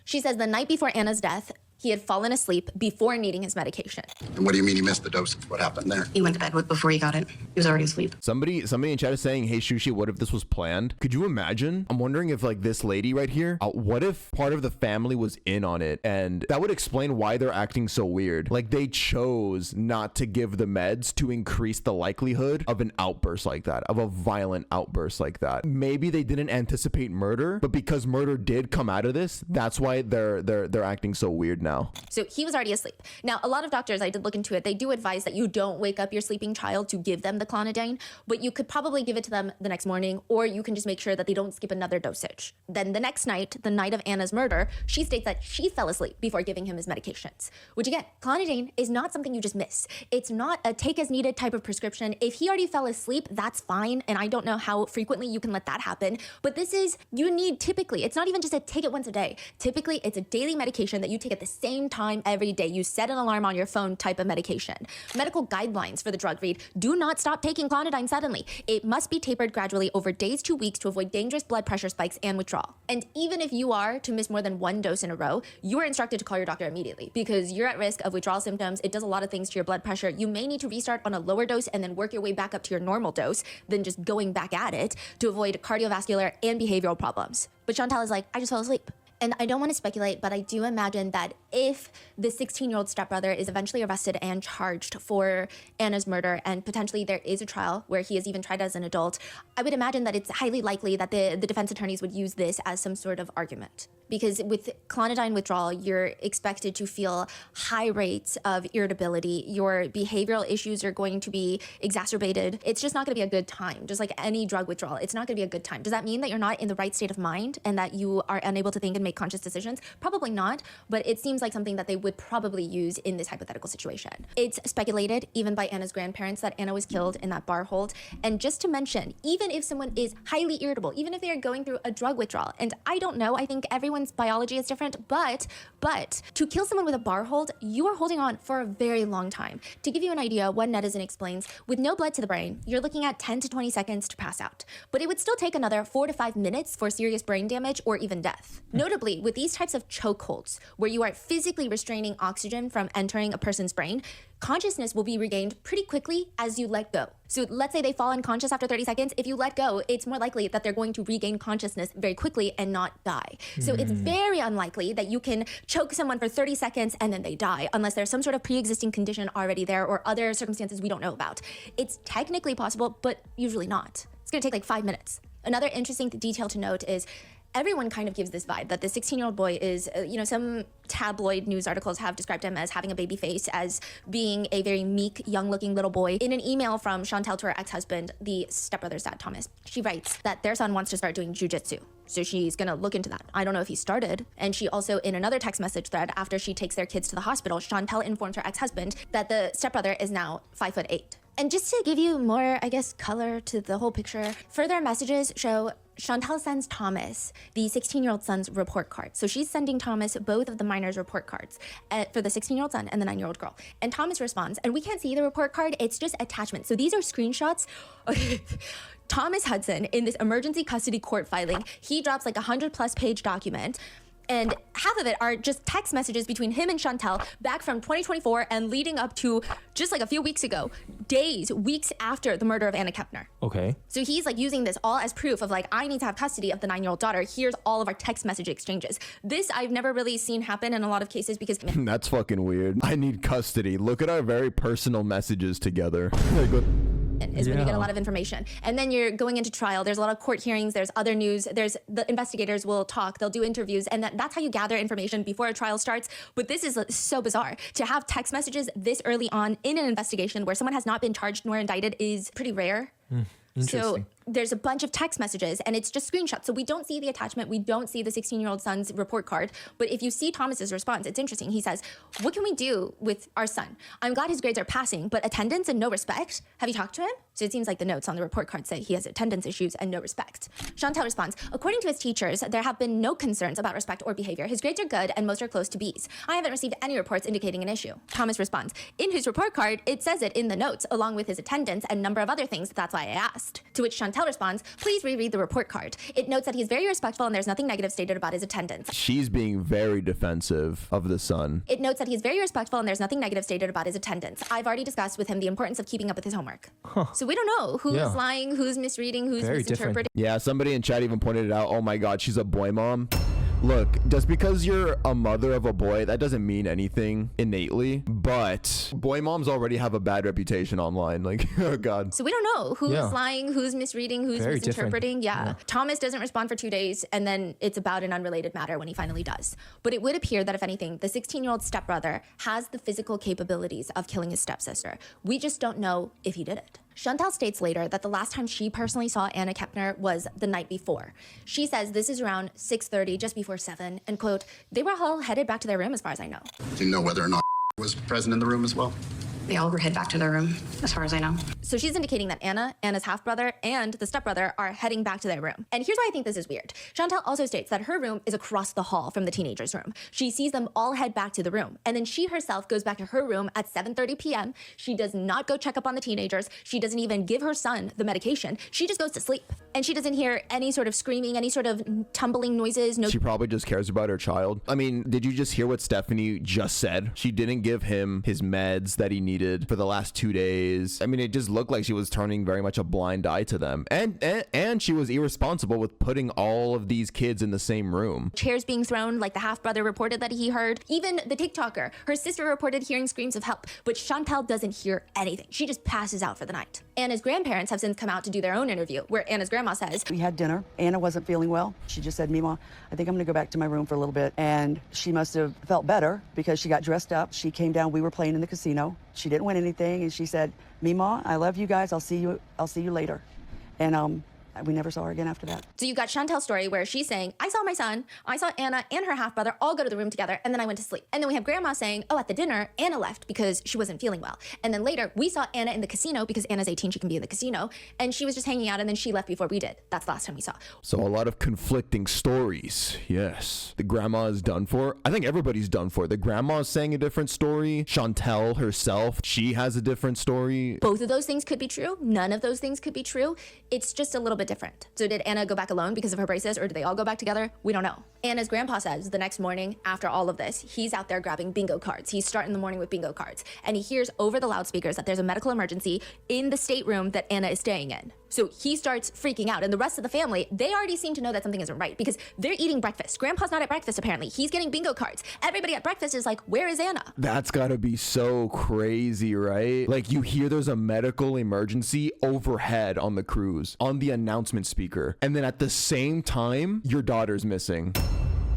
She says the night before Anna's death, he had fallen asleep before needing his medication. And what do you mean he missed the dosage? What happened there? He went to bed before he got it. He was already asleep. Somebody in chat is saying, hey Shushi, what if this was planned? Could you imagine? I'm wondering if like this lady right here, what if part of the family was in on it? And that would explain why they're acting so weird. Like they chose not to give the meds to increase the likelihood of an outburst like that, of a violent outburst like that. Maybe they didn't anticipate murder, but because murder did come out of this, that's why they're acting so weird now. So he was already asleep. Now, a lot of doctors, I did look into it, they do advise that you don't wake up your sleeping child to give them the Clonidine, but you could probably give it to them the next morning, or you can just make sure that they don't skip another dosage. Then the next night, the night of Anna's murder, she states that she fell asleep before giving him his medications. Which again, Clonidine is not something you just miss. It's not a take as needed type of prescription. If he already fell asleep, that's fine, and I don't know how frequently you can let that happen, but this is, you need typically, it's not even just a take it once a day. Typically, it's a daily medication that you take at the same time every day. You set an alarm on your phone type of medication. Medical guidelines for the drug read, do not stop taking Clonidine suddenly. It must be tapered gradually over days to weeks to avoid dangerous blood pressure spikes and withdrawal. And even if you are to miss more than 1 dose in a row, you are instructed to call your doctor immediately because you're at risk of withdrawal symptoms. It does a lot of things to your blood pressure. You may need to restart on a lower dose and then work your way back up to your normal dose than just going back at it to avoid cardiovascular and behavioral problems. But Chantal is like, I just fell asleep. And I don't want to speculate, but I do imagine that if the 16-year-old stepbrother is eventually arrested and charged for Anna's murder, and potentially there is a trial where he is even tried as an adult, I would imagine that it's highly likely that the defense attorneys would use this as some sort of argument. Because with Clonidine withdrawal, you're expected to feel high rates of irritability. Your behavioral issues are going to be exacerbated. It's just not going to be a good time. Just like any drug withdrawal, it's not going to be a good time. Does that mean that you're not in the right state of mind and that you are unable to think and make conscious decisions? Probably not, but it seems like something that they would probably use in this hypothetical situation. It's speculated, even by Anna's grandparents, that Anna was killed in that bar hold. And just to mention, even if someone is highly irritable, even if they are going through a drug withdrawal, and I don't know, I think everyone's biology is different, but to kill someone with a bar hold, you are holding on for a very long time. To give you an idea, one netizen explains, with no blood to the brain, you're looking at 10 to 20 seconds to pass out. But it would still take another 4 to 5 minutes for serious brain damage or even death. Notably, with these types of chokeholds, where you are physically restraining oxygen from entering a person's brain, consciousness will be regained pretty quickly as you let go. So let's say they fall unconscious after 30 seconds. If you let go, it's more likely that they're going to regain consciousness very quickly and not die. So it's very unlikely that you can choke someone for 30 seconds and then they die, unless there's some sort of pre-existing condition already there or other circumstances we don't know about. It's technically possible, but usually not. It's gonna take like 5 minutes. Another interesting detail to note is everyone kind of gives this vibe that the 16-year-old boy is, some tabloid news articles have described him as having a baby face, as being a very meek, young-looking little boy. In an email from Chantel to her ex-husband, the stepbrother's dad, Thomas, she writes that their son wants to start doing jujitsu. So she's gonna look into that. I don't know if he started. And she also, in another text message thread, after she takes their kids to the hospital, Chantel informs her ex-husband that the stepbrother is now 5'8". And just to give you more, I guess, color to the whole picture, further messages show Chantel sends Thomas the 16-year-old son's report card. So she's sending Thomas both of the minors' report cards for the 16-year-old son and the 9-year-old girl. And Thomas responds, and we can't see the report card, it's just attachments. So these are screenshots. Thomas Hudson, in this emergency custody court filing, he drops like 100+ page document. And half of it are just text messages between him and Chantel back from 2024 and leading up to just like a few weeks ago, days, weeks after the murder of Anna Kepner. Okay. So he's like using this all as proof of like, I need to have custody of the 9-year-old daughter. Here's all of our text message exchanges. This I've never really seen happen in a lot of cases because That's fucking weird. I need custody. Look at our very personal messages together. is when you get a lot of information. And then you're going into trial. There's a lot of court hearings. There's other news. There's the investigators will talk. They'll do interviews. And that's how you gather information before a trial starts. But this is so bizarre. To have text messages this early on in an investigation where someone has not been charged nor indicted is pretty rare. So there's a bunch of text messages and it's just screenshots. So we don't see the attachment. We don't see the 16-year-old son's report card. But if you see Thomas's response, it's interesting. He says, what can we do with our son? I'm glad his grades are passing, but attendance and no respect? Have you talked to him? So it seems like the notes on the report card say he has attendance issues and no respect. Chantel responds, according to his teachers, there have been no concerns about respect or behavior. His grades are good and most are close to B's. I haven't received any reports indicating an issue. Thomas responds, in his report card, it says it in the notes, along with his attendance and number of other things. That's why I asked. To which Chantel responds, please reread the report card. It notes that he's very respectful and there's nothing negative stated about his attendance. She's being very defensive of the son. It notes that he's very respectful and there's nothing negative stated about his attendance. I've already discussed with him the importance of keeping up with his homework. So we don't know who's lying, who's misreading, who's misinterpreting. Yeah, somebody in chat even pointed it out. Oh my God, she's a boy mom. Look, just because you're a mother of a boy, that doesn't mean anything innately. But boy moms already have a bad reputation online. Like, oh God. So we don't know who's lying, who's misreading, who's misinterpreting. Yeah. Thomas doesn't respond for 2 days, and then it's about an unrelated matter when he finally does. But it would appear that, if anything, the 16-year-old stepbrother has the physical capabilities of killing his stepsister. We just don't know if he did it. Chantel states later that the last time she personally saw Anna Kepner was the night before. She says this is around 6:30, just before 7, and quote, they were all headed back to their room as far as I know. Do you know whether or not was present in the room as well? They all were headed back to their room, as far as I know. So she's indicating that Anna's half-brother, and the stepbrother are heading back to their room. And here's why I think this is weird. Chantel also states that her room is across the hall from the teenager's room. She sees them all head back to the room. And then she herself goes back to her room at 7:30 p.m. She does not go check up on the teenagers. She doesn't even give her son the medication. She just goes to sleep. And she doesn't hear any sort of screaming, any sort of tumbling noises. No. She probably just cares about her child. I mean, did you just hear what Stephanie just said? She didn't give him his meds that he needed for the last 2 days. I mean, it just looked like she was turning very much a blind eye to them. And she was irresponsible with putting all of these kids in the same room. Chairs being thrown, like the half-brother reported that he heard. Even the TikToker, her sister reported hearing screams of help, but Chantel doesn't hear anything. She just passes out for the night. Anna's grandparents have since come out to do their own interview, where Anna's grandma says, We had dinner. Anna wasn't feeling well. She just said, Mima, I think I'm gonna go back to my room for a little bit. And she must have felt better because she got dressed up. She came down, we were playing in the casino. She didn't win anything, and she said, Mima, I love you guys. I'll see you later. And We never saw her again after that. So you got Chantel's story where she's saying, I saw my son, I saw Anna and her half-brother all go to the room together, and then I went to sleep. And then we have Grandma saying, oh, at the dinner, Anna left because she wasn't feeling well. And then later, we saw Anna in the casino because Anna's 18, she can be in the casino, and she was just hanging out, and then she left before we did. That's the last time we saw. So a lot of conflicting stories. Yes. The grandma is done for. I think everybody's done for. The grandma is saying a different story. Chantel herself, she has a different story. Both of those things could be true. None of those things could be true. It's just a little bit different. So did Anna go back alone because of her braces, or did they all go back together? We don't know. Anna's grandpa says the next morning after all of this, he's out there grabbing bingo cards. He's starting the morning with bingo cards, and he hears over the loudspeakers that there's a medical emergency in the stateroom that Anna is staying in. So he starts freaking out, and the rest of the family, they already seem to know that something isn't right because they're eating breakfast. Grandpa's not at breakfast, apparently. He's getting bingo cards. Everybody at breakfast is like, where is Anna? That's gotta be so crazy, right? Like, you hear there's a medical emergency overhead on the cruise, on the announcement speaker, and then at the same time, your daughter's missing.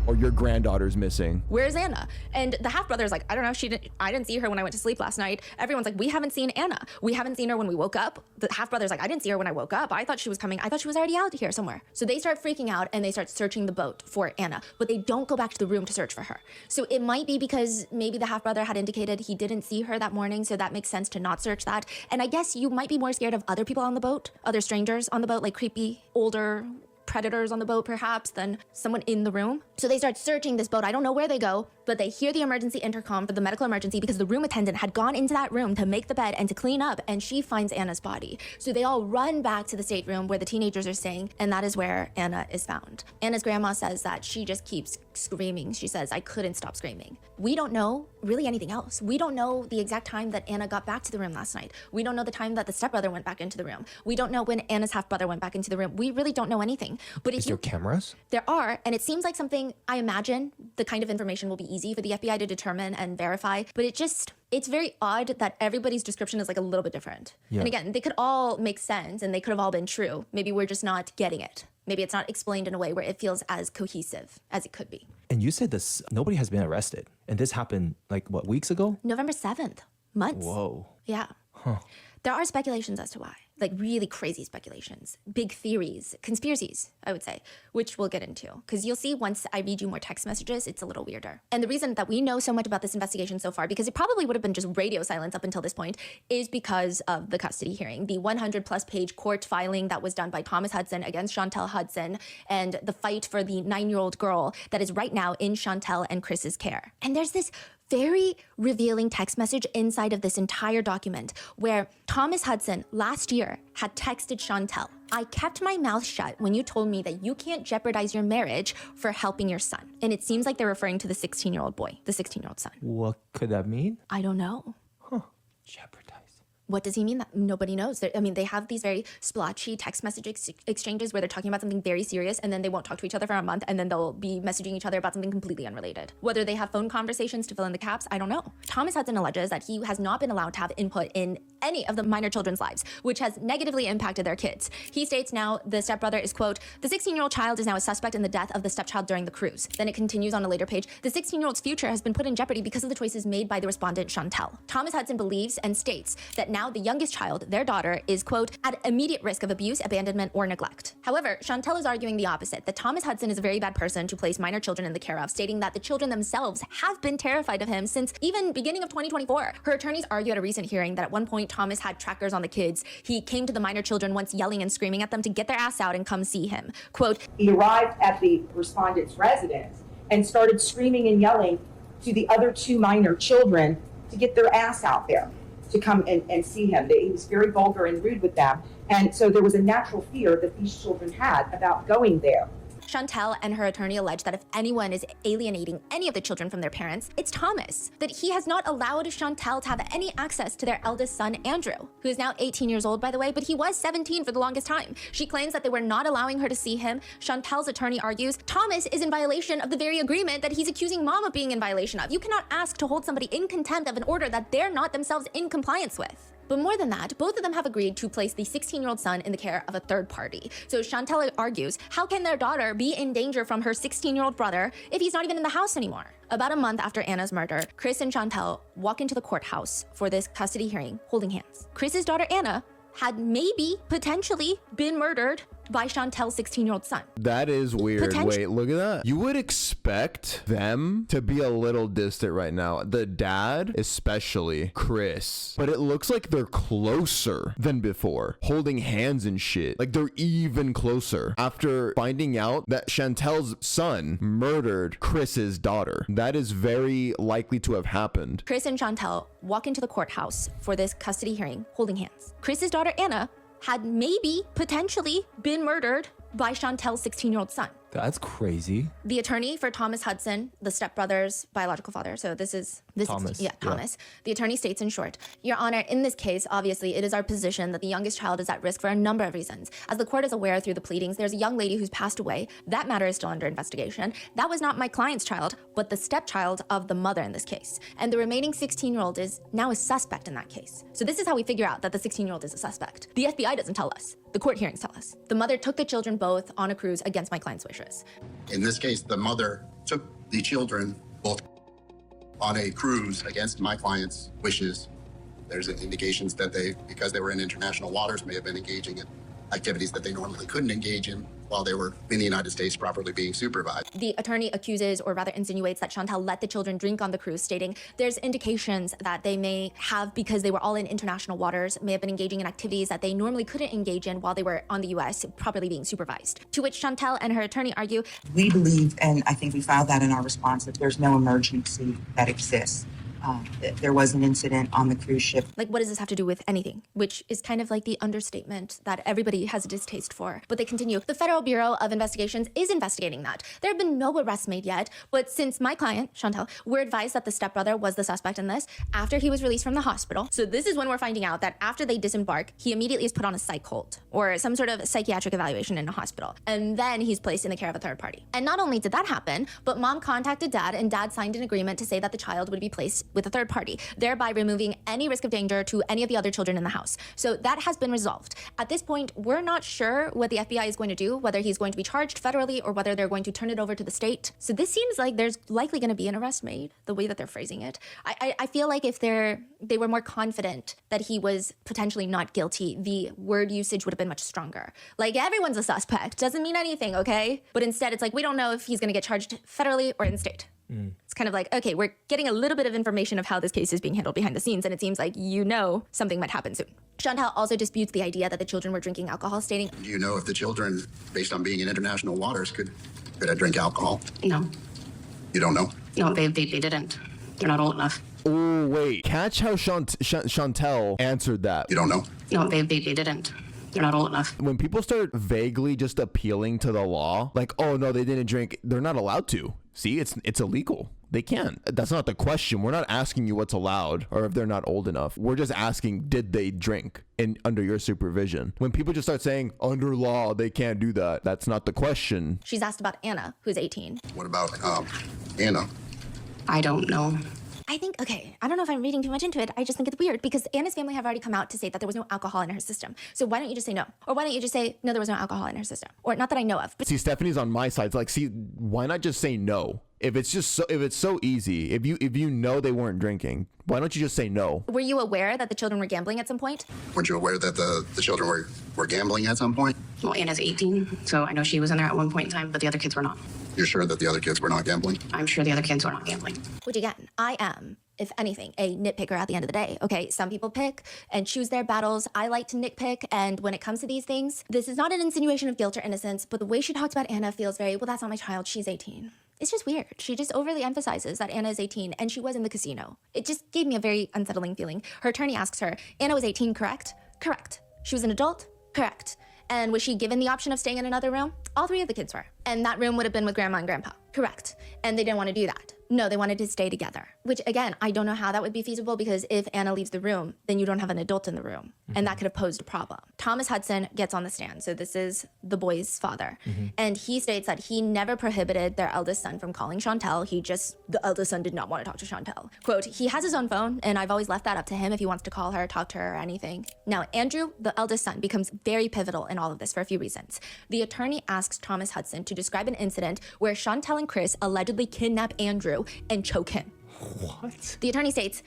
Or your granddaughter's missing. Where's Anna? And the half-brother's like, I don't know, I didn't see her when I went to sleep last night. Everyone's like, we haven't seen Anna. We haven't seen her when we woke up. The half-brother's like, I didn't see her when I woke up. I thought she was coming. I thought she was already out here somewhere. So they start freaking out and they start searching the boat for Anna, but they don't go back to the room to search for her. So it might be because maybe the half-brother had indicated he didn't see her that morning, so that makes sense to not search that. And I guess you might be more scared of other people on the boat, other strangers on the boat, like creepy, older predators on the boat perhaps, than someone in the room. So they start searching this boat. I don't know where they go, but they hear the emergency intercom for the medical emergency because the room attendant had gone into that room to make the bed and to clean up, and she finds Anna's body. So they all run back to the stateroom where the teenagers are staying, and that is where Anna is found. Anna's grandma says that she just keeps screaming. She says, I couldn't stop screaming. We don't know really anything else. We don't know the exact time that Anna got back to the room last night. We don't know the time that the stepbrother went back into the room. We don't know when Anna's half-brother went back into the room. We really don't know anything. But Is there cameras? There are, and it seems like something, I imagine the kind of information will be easy for the FBI to determine and verify, but it's very odd that everybody's description is like a little bit different. Yeah. And again, they could all make sense and they could have all been true. Maybe we're just not getting it. Maybe it's not explained in a way where it feels as cohesive as it could be. And you said this, nobody has been arrested. And this happened like, what, weeks ago? November 7th, months. Whoa. Yeah. Huh. There are speculations as to why, like really crazy speculations, big theories, conspiracies, I would say, which we'll get into. Because you'll see once I read you more text messages, it's a little weirder. And the reason that we know so much about this investigation so far, because it probably would have been just radio silence up until this point, is because of the custody hearing, the 100+ page court filing that was done by Thomas Hudson against Chantel Hudson, and the fight for the 9-year-old girl that is right now in Chantel and Chris's care. And there's this very revealing text message inside of this entire document where Thomas Hudson last year had texted Chantel, I kept my mouth shut when you told me that you can't jeopardize your marriage for helping your son. And it seems like they're referring to the 16-year-old boy, the 16-year-old son. What could that mean? I don't know. Jeopardize. What does he mean? That nobody knows. They have these very splotchy text message exchanges where they're talking about something very serious and then they won't talk to each other for a month and then they'll be messaging each other about something completely unrelated. Whether they have phone conversations to fill in the gaps, I don't know. Thomas Hudson alleges that he has not been allowed to have input in any of the minor children's lives, which has negatively impacted their kids. He states now the stepbrother is, quote, the 16-year-old child is now a suspect in the death of the stepchild during the cruise. Then it continues on a later page, the 16-year-old's future has been put in jeopardy because of the choices made by the respondent, Chantel. Thomas Hudson believes and states that now the youngest child, their daughter, is, quote, at immediate risk of abuse, abandonment, or neglect. However, Chantel is arguing the opposite, that Thomas Hudson is a very bad person to place minor children in the care of, stating that the children themselves have been terrified of him since even beginning of 2024. Her attorneys argue at a recent hearing that at one point Thomas had trackers on the kids. He came to the minor children once yelling and screaming at them to get their ass out and come see him. Quote, he arrived at the respondent's residence and started screaming and yelling to the other 2 minor children to get their ass out there to come and see him. He was very vulgar and rude with them. And so there was a natural fear that these children had about going there. Chantel and her attorney allege that if anyone is alienating any of the children from their parents, it's Thomas. That he has not allowed Chantel to have any access to their eldest son, Andrew, who is now 18 years old, by the way, but he was 17 for the longest time. She claims that they were not allowing her to see him. Chantel's attorney argues Thomas is in violation of the very agreement that he's accusing mom of being in violation of. You cannot ask to hold somebody in contempt of an order that they're not themselves in compliance with. But more than that, both of them have agreed to place the 16-year-old son in the care of a third party. So Chantel argues, how can their daughter be in danger from her 16-year-old brother if he's not even in the house anymore? About a month after Anna's murder, Chris and Chantel walk into the courthouse for this custody hearing, holding hands. Chris's daughter, Anna, had maybe, potentially, been murdered by Chantel's 16-year-old son. That is weird. Wait, look at that. You would expect them to be a little distant right now. The dad, especially Chris. But it looks like they're closer than before. Holding hands and shit. Like they're even closer after finding out that Chantel's son murdered Chris's daughter. That is very likely to have happened. Chris and Chantel walk into the courthouse for this custody hearing holding hands. Chris's daughter, Anna, had maybe potentially been murdered by Chantel's 16-year-old son. That's crazy. The attorney for Thomas Hudson, the stepbrother's biological father. So this is Thomas. Thomas. The attorney states in short, Your Honor, in this case, obviously, it is our position that the youngest child is at risk for a number of reasons. As the court is aware through the pleadings, there's a young lady who's passed away. That matter is still under investigation. That was not my client's child, but the stepchild of the mother in this case. And the remaining 16-year-old is now a suspect in that case. So this is how we figure out that the 16-year-old is a suspect. The FBI doesn't tell us. The court hearings tell us. The mother took the children both on a cruise against my client's wishes. In this case, the mother took the children both on a cruise against my client's wishes. There's indications that they, because they were in international waters, may have been engaging in activities that they normally couldn't engage in while they were in the United States properly being supervised. The attorney accuses, or rather insinuates, that Chantel let the children drink on the cruise, stating there's indications that they may have, because they were all in international waters, may have been engaging in activities that they normally couldn't engage in while they were on the U.S. properly being supervised. To which Chantel and her attorney argue, we believe, and I think we filed that in our response, that there's no emergency that exists. There was an incident on the cruise ship. Like, what does this have to do with anything? Which is kind of like the understatement that everybody has a distaste for. But they continue. The Federal Bureau of Investigations is investigating that. There have been no arrests made yet, but since my client, Chantel, were advised that the stepbrother was the suspect in this after he was released from the hospital. So this is when we're finding out that after they disembark, he immediately is put on a psych hold or some sort of psychiatric evaluation in a hospital. And then he's placed in the care of a third party. And not only did that happen, but mom contacted dad, and dad signed an agreement to say that the child would be placed with a third party, thereby removing any risk of danger to any of the other children in the house. So that has been resolved. At this point, we're not sure what the FBI is going to do, whether he's going to be charged federally or whether they're going to turn it over to the state. So this seems like there's likely going to be an arrest made, the way that they're phrasing it. I feel like if they were more confident that he was potentially not guilty, the word usage would have been much stronger. Like, everyone's a suspect, doesn't mean anything, okay? But instead, it's like, we don't know if he's going to get charged federally or in state. It's kind of like, okay, we're getting a little bit of information of how this case is being handled behind the scenes, and it seems like something might happen soon. Chantel also disputes the idea that the children were drinking alcohol, stating, Do you know if the children, based on being in international waters, could drink alcohol? No. You don't know? No, they didn't. They're not old enough. Oh, wait. Catch how Chantel answered that. You don't know? No, they didn't. They're not old enough. When people start vaguely just appealing to the law, like, oh, no, they didn't drink, they're not allowed to. See, it's illegal. They can't. That's not the question. We're not asking you what's allowed or if they're not old enough. We're just asking, did they drink under your supervision? When people just start saying, under law, they can't do that, that's not the question. she's asked about Anna, who's 18. What about Anna? I don't know. I think, okay, I don't know if I'm reading too much into it. I just think it's weird because Anna's family have already come out to say that there was no alcohol in her system. So why don't you just say no? Or why don't you just say, no, there was no alcohol in her system? Or not that I know of. But See, Stephanie's on my side. It's like, see, why not just say no? If it's so easy, if you know they weren't drinking, why don't you just say no? were you aware that the children were gambling at some point? Weren't you aware that the children were gambling at some point? Well, Anna's 18, so I know she was in there at one point in time, but the other kids were not. You're sure that the other kids were not gambling? I'm sure the other kids were not gambling. Which again, I am, if anything, a nitpicker at the end of the day. Okay, some people pick and choose their battles. I like to nitpick, and when it comes to these things, this is not an insinuation of guilt or innocence, but the way she talks about Anna feels very, well, that's not my child, she's 18. It's just weird. She just overly emphasizes that Anna is 18 and she was in the casino. It just gave me a very unsettling feeling. Her attorney asks her, Anna was 18, correct? Correct. She was an adult? Correct. And was she given the option of staying in another room? All three of the kids were. And that room would have been with grandma and grandpa. Correct. And they didn't want to do that. No, they wanted to stay together. Which again, I don't know how that would be feasible because if Anna leaves the room, then you don't have an adult in the room. And that could have posed a problem. Thomas Hudson gets on the stand. So this is the boy's father. And he states that he never prohibited their eldest son from calling Chantel. The eldest son did not want to talk to Chantel. Quote, he has his own phone and I've always left that up to him if he wants to call her, talk to her or anything. Now, Andrew, the eldest son, becomes very pivotal in all of this for a few reasons. The attorney asks Thomas Hudson to describe an incident where Chantel and Chris allegedly kidnap Andrew and choke him. What? The attorney states,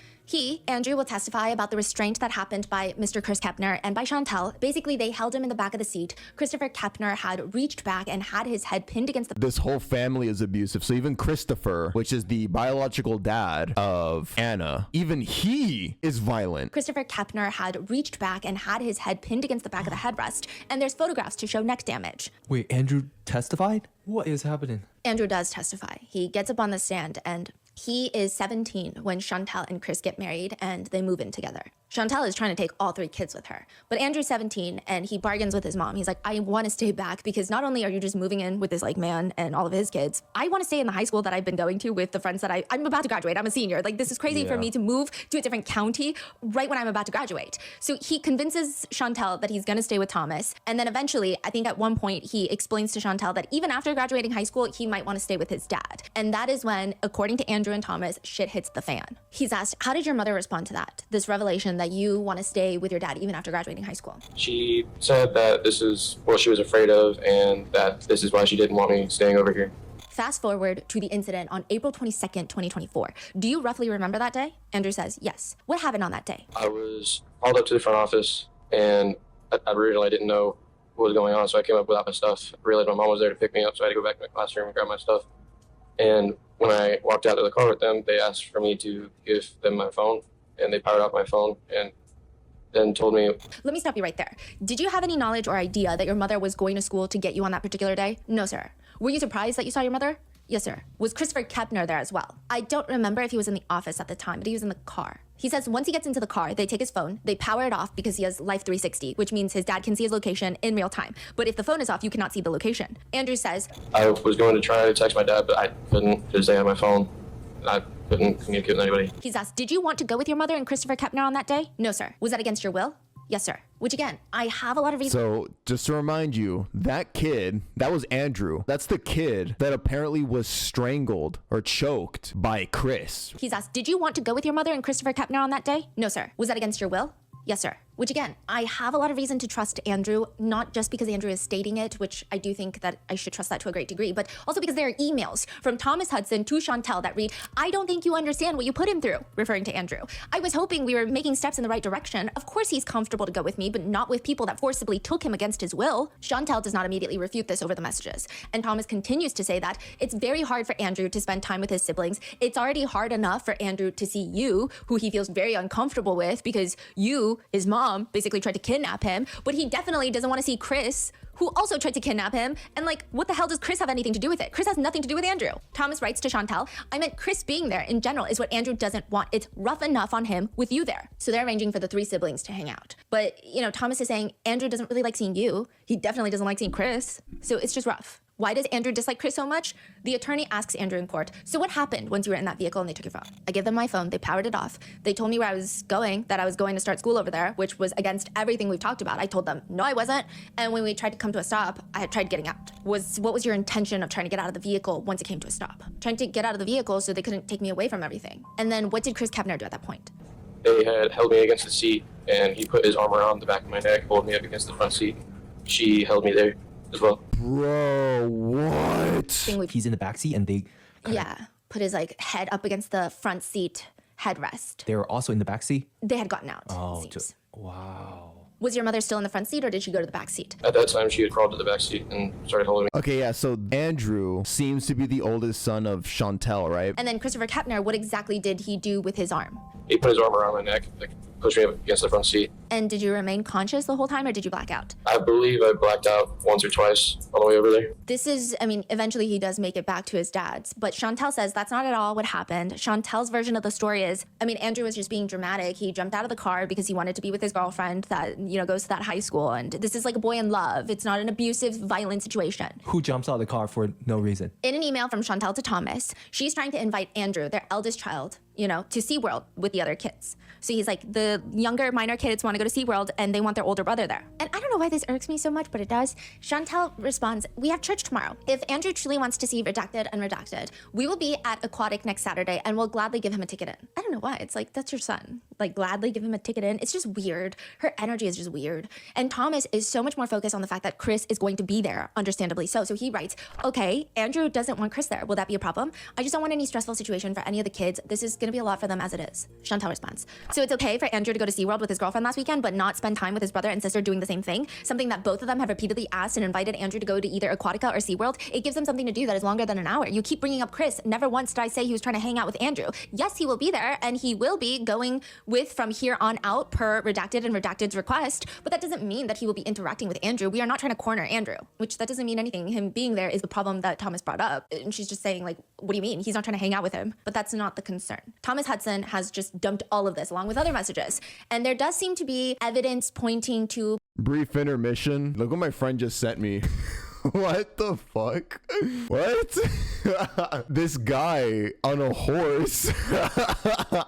Andrew, will testify about the restraint that happened by Mr. Chris Kepner and by Chantel. Basically, they held him in the back of the seat. Christopher Kepner had reached back and had his head pinned against the... This whole family is abusive. So even Christopher, which is the biological dad of Anna, even he is violent. Christopher Kepner had reached back and had his head pinned against the back of the headrest, and there's photographs to show neck damage. Wait, Andrew testified? What is happening? Andrew does testify. He gets up on the stand, and he is 17 when Chantel and Chris get married and they move in together. Chantel is trying to take all 3 kids with her. But Andrew's 17 and he bargains with his mom. He's like, I want to stay back because not only are you just moving in with this like man and all of his kids, I want to stay in the high school that I've been going to with the friends that I'm about to graduate. I'm a senior. Like, this is crazy for me to move to a different county right when I'm about to graduate. So he convinces Chantel that he's going to stay with Thomas. And then eventually, I think at one point, he explains to Chantel that even after graduating high school, he might want to stay with his dad. And that is when, according to Andrew and Thomas, shit hits the fan. He's asked, how did your mother respond to that? This revelation that you want to stay with your dad even after graduating high school? She said that this is what she was afraid of and that this is why she didn't want me staying over here. Fast forward to the incident on April 22nd, 2024. Do you roughly remember that day? Andrew says, yes. What happened on that day? I was called up to the front office and I really didn't know what was going on, so I came up without my stuff. I realized my mom was there to pick me up, so I had to go back to my classroom and grab my stuff. And when I walked out of the car with them, they asked for me to give them my phone, and they powered off my phone and then told me... Let me stop you right there. Did you have any knowledge or idea that your mother was going to school to get you on that particular day? No, sir. Were you surprised that you saw your mother? Yes, sir. Was Christopher Kepner there as well? I don't remember if he was in the office at the time, but he was in the car. He says once he gets into the car, they take his phone, they power it off because he has Life 360, which means his dad can see his location in real time. But if the phone is off, you cannot see the location. Andrew says, I was going to try to text my dad, but I couldn't because they had my phone. I couldn't communicate with anybody. He's asked, did you want to go with your mother and Christopher Kepner on that day? No, sir. Was that against your will? Yes, sir. Which again, I have a lot of reasons. So just to remind you, that kid, that was Andrew. That's the kid that apparently was strangled or choked by Chris. He's asked, did you want to go with your mother and Christopher Kepner on that day? No, sir. Was that against your will? Yes, sir. Which again, I have a lot of reason to trust Andrew, not just because Andrew is stating it, which I do think that I should trust that to a great degree, but also because there are emails from Thomas Hudson to Chantel that read, I don't think you understand what you put him through, referring to Andrew. I was hoping we were making steps in the right direction. Of course he's comfortable to go with me, but not with people that forcibly took him against his will. Chantel does not immediately refute this over the messages. And Thomas continues to say that it's very hard for Andrew to spend time with his siblings. It's already hard enough for Andrew to see you, who he feels very uncomfortable with because you, his mom, basically tried to kidnap him, but he definitely doesn't want to see Chris, who also tried to kidnap him. And like, what the hell does Chris have anything to do with it? Chris has nothing to do with Andrew. Thomas writes to Chantel, I meant Chris being there in general is what Andrew doesn't want. It's rough enough on him with you there. So they're arranging for the 3 siblings to hang out. But, you know, Thomas is saying Andrew doesn't really like seeing you. He definitely doesn't like seeing Chris. So it's just rough. Why does Andrew dislike Chris so much? The attorney asks Andrew in court, so what happened once you were in that vehicle and they took your phone? I give them my phone, they powered it off. They told me where I was going, that I was going to start school over there, which was against everything we've talked about. I told them, no, I wasn't. And when we tried to come to a stop, I had tried getting out. What was your intention of trying to get out of the vehicle once it came to a stop? Trying to get out of the vehicle so they couldn't take me away from everything. And then what did Chris Kepner do at that point? They had held me against the seat, and he put his arm around the back of my neck, pulled me up against the front seat. She held me there as well. Bro, what? He's in the backseat and they... Yeah, put his like head up against the front seat headrest. They were also in the backseat? They had gotten out, Oh, it seems. wow. Was your mother still in the front seat or did she go to the back seat? At that time, she had crawled to the back seat and started holding me. Okay, yeah, so Andrew seems to be the oldest son of Chantel, right? And then Christopher Kepner, what exactly did he do with his arm? He put his arm around my neck, like pushed me up against the front seat. And did you remain conscious the whole time or did you black out? I believe I blacked out once or twice on the way over there. This is, I mean, eventually he does make it back to his dad's, but Chantel says that's not at all what happened. Chantel's version of the story is, I mean, Andrew was just being dramatic. He jumped out of the car because he wanted to be with his girlfriend that, you know, goes to that high school. And this is like a boy in love. It's not an abusive, violent situation. Who jumps out of the car for no reason? In an email from Chantel to Thomas, she's trying to invite Andrew, their eldest child, you know, to SeaWorld with the other kids. So he's like, the younger minor kids want to go to SeaWorld and they want their older brother there. And I don't know why this irks me so much, but it does. Chantel responds, we have church tomorrow. If Andrew truly wants to see Redacted and Redacted, we will be at Aquatic next Saturday and we'll gladly give him a ticket in. I don't know why. It's like, that's your son. Like, gladly give him a ticket in. It's just weird. Her energy is just weird. And Thomas is so much more focused on the fact that Chris is going to be there, understandably so. So he writes, okay, Andrew doesn't want Chris there. Will that be a problem? I just don't want any stressful situation for any of the kids. This is going to be a lot for them as it is. Chantel responds, so it's okay for Andrew to go to SeaWorld with his girlfriend last weekend, but not spend time with his brother and sister doing the same thing? Something that both of them have repeatedly asked and invited Andrew to go to either Aquatica or SeaWorld. It gives them something to do that is longer than an hour. You keep bringing up Chris. Never once did I say he was trying to hang out with Andrew. Yes, he will be there, and he will be going with from here on out per Redacted and Redacted's request, but that doesn't mean that he will be interacting with Andrew. We are not trying to corner Andrew, which that doesn't mean anything. Him being there is the problem that Thomas brought up. And she's just saying, like, what do you mean? He's not trying to hang out with him. But that's not the concern. Thomas Hudson has just dumped all of this along with other messages. And there does seem to be evidence pointing to Brief intermission. Look what my friend just sent me. What the fuck? What? This guy on a horse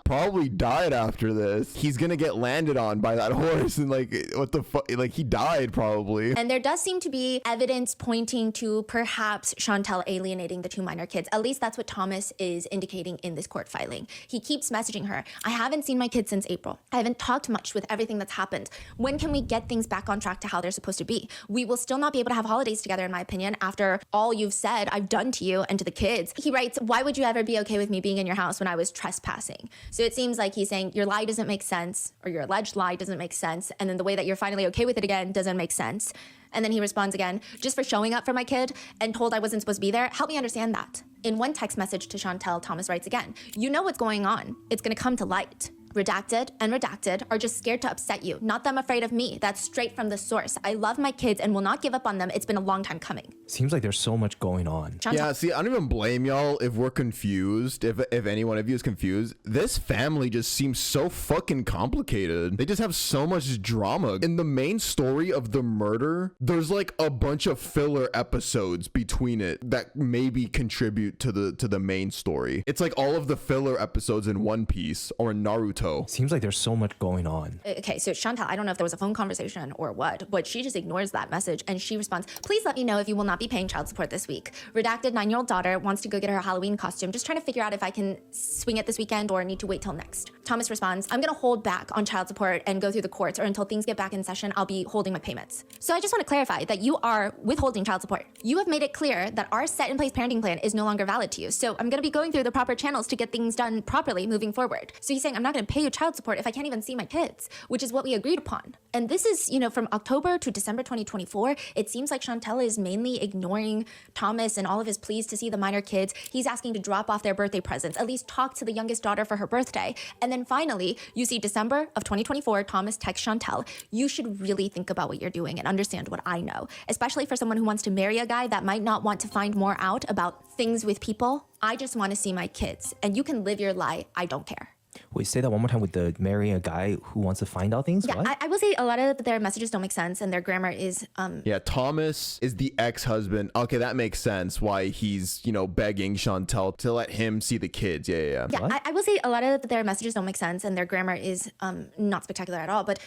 probably died after this. He's gonna get landed on by that horse and like, what the fuck? Like, he died probably. And there does seem to be evidence pointing to perhaps Chantel alienating the two minor kids. At least that's what Thomas is indicating in this court filing. He keeps messaging her, I haven't seen my kids since April. I haven't talked much with everything that's happened. When can we get things back on track to how they're supposed to be? We will still not be able to have holidays together, in my opinion, after all you've said I've done to you and to the kids. He writes, why would you ever be okay with me being in your house when I was trespassing? So it seems like he's saying your lie doesn't make sense, or your alleged lie doesn't make sense, and then the way that you're finally okay with it again doesn't make sense. And then he responds again, just for showing up for my kid and told I wasn't supposed to be there, help me understand that. In one text message to Chantel, Thomas writes again, you know what's going on. It's gonna come to light. Redacted and Redacted are just scared to upset you, not them afraid of me. That's straight from the source. I love my kids and will not give up on them. It's been a long time coming. Seems like there's so much going on. Chantel. Yeah, see, I don't even blame y'all if we're confused, if any one of you is confused. This family just seems so fucking complicated. They just have so much drama. In the main story of the murder, there's like a bunch of filler episodes between it that maybe contribute to the main story. It's like all of the filler episodes in One Piece or in Naruto. Seems like there's so much going on. Okay, so Chantel, I don't know if there was a phone conversation or what, but she just ignores that message and she responds, please let me know if you will not be paying child support this week. Redacted 9-year-old daughter wants to go get her Halloween costume. Just trying to figure out if I can swing it this weekend or need to wait till next. Thomas responds, I'm gonna hold back on child support and go through the courts, or until things get back in session, I'll be holding my payments. So I just want to clarify that you are withholding child support. You have made it clear that our set in place parenting plan is no longer valid to you. So I'm gonna be going through the proper channels to get things done properly moving forward. So he's saying, I'm not gonna pay you child support if I can't even see my kids, which is what we agreed upon. And this is, you know, from October to December 2024, it seems like Chantel is mainly ignoring Thomas and all of his pleas to see the minor kids. He's asking to drop off their birthday presents, at least talk to the youngest daughter for her birthday. And then finally, you see December of 2024, Thomas texts Chantel, you should really think about what you're doing and understand what I know, especially for someone who wants to marry a guy that might not want to find more out about things with people. I just want to see my kids, and you can live your lie. I don't care. Wait, say that one more time with the marrying a guy who wants to find out things? Yeah, What? I will say a lot of their messages don't make sense and their grammar is Yeah, Thomas is the ex-husband. Okay, that makes sense why he's, you know, begging Chantel to let him see the kids. Yeah. Yeah, I will say a lot of their messages don't make sense and their grammar is not spectacular at all, but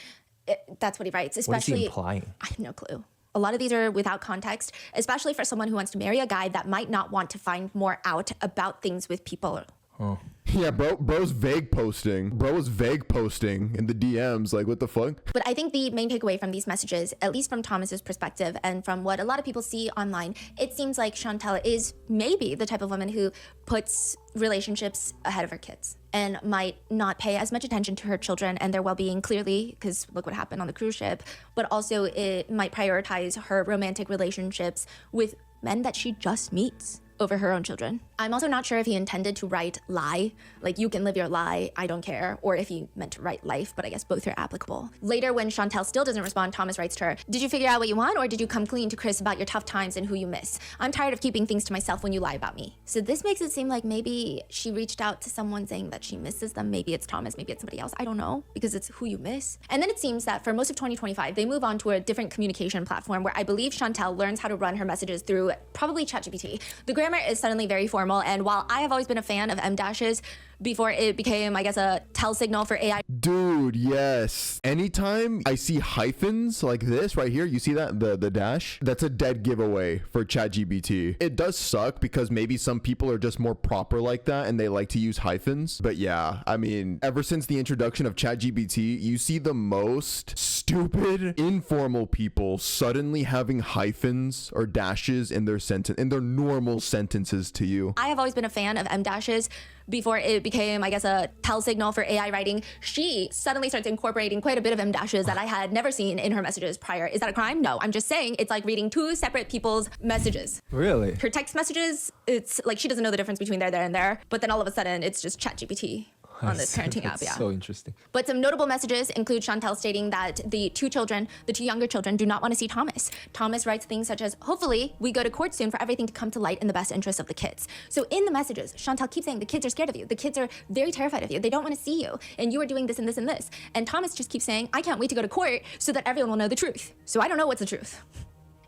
that's what he writes. Especially, what is he implying? I have no clue. A lot of these are without context, especially for someone who wants to marry a guy that might not want to find more out about things with people. Oh. Yeah, bro's vague posting. Bro was vague posting in the DMs. Like, what the fuck? But I think the main takeaway from these messages, at least from Thomas's perspective and from what a lot of people see online, it seems like Chantel is maybe the type of woman who puts relationships ahead of her kids and might not pay as much attention to her children and their well-being, clearly, because look what happened on the cruise ship, but also it might prioritize her romantic relationships with men that she just meets over her own children. I'm also not sure if he intended to write lie, like you can live your lie, I don't care, or if he meant to write life, but I guess both are applicable. Later, when Chantel still doesn't respond, Thomas writes to her, did you figure out what you want, or did you come clean to Chris about your tough times and who you miss? I'm tired of keeping things to myself when you lie about me. So this makes it seem like maybe she reached out to someone saying that she misses them. Maybe it's Thomas, maybe it's somebody else, I don't know, because it's who you miss. And then it seems that for most of 2025, they move on to a different communication platform where I believe Chantel learns how to run her messages through probably ChatGPT. The grammar grammar is suddenly very formal, and while I have always been a fan of M-dashes before it became, I guess, a tell signal for AI. Dude, yes. Anytime I see hyphens like this right here, you see that, the dash? That's a dead giveaway for ChatGPT. It does suck because maybe some people are just more proper like that and they like to use hyphens. But yeah, I mean, ever since the introduction of ChatGPT, you see the most stupid, informal people suddenly having hyphens or dashes in their sentence, in their normal sentences to you. I have always been a fan of M-dashes before it became, I guess, a tell signal for AI writing. She suddenly starts incorporating quite a bit of M-dashes that I had never seen in her messages prior. Is that a crime? No, I'm just saying it's like reading two separate people's messages. Really? Her text messages, it's like she doesn't know the difference between there, and there, but then all of a sudden it's just ChatGPT on this parenting app, yeah. So interesting. But some notable messages include Chantel stating that the two younger children, do not want to see Thomas. Thomas writes things such as, hopefully we go to court soon for everything to come to light in the best interest of the kids. So in the messages, Chantel keeps saying the kids are scared of you. The kids are very terrified of you. They don't want to see you. And you are doing this and this and this. And Thomas just keeps saying, I can't wait to go to court so that everyone will know the truth. So I don't know what's the truth.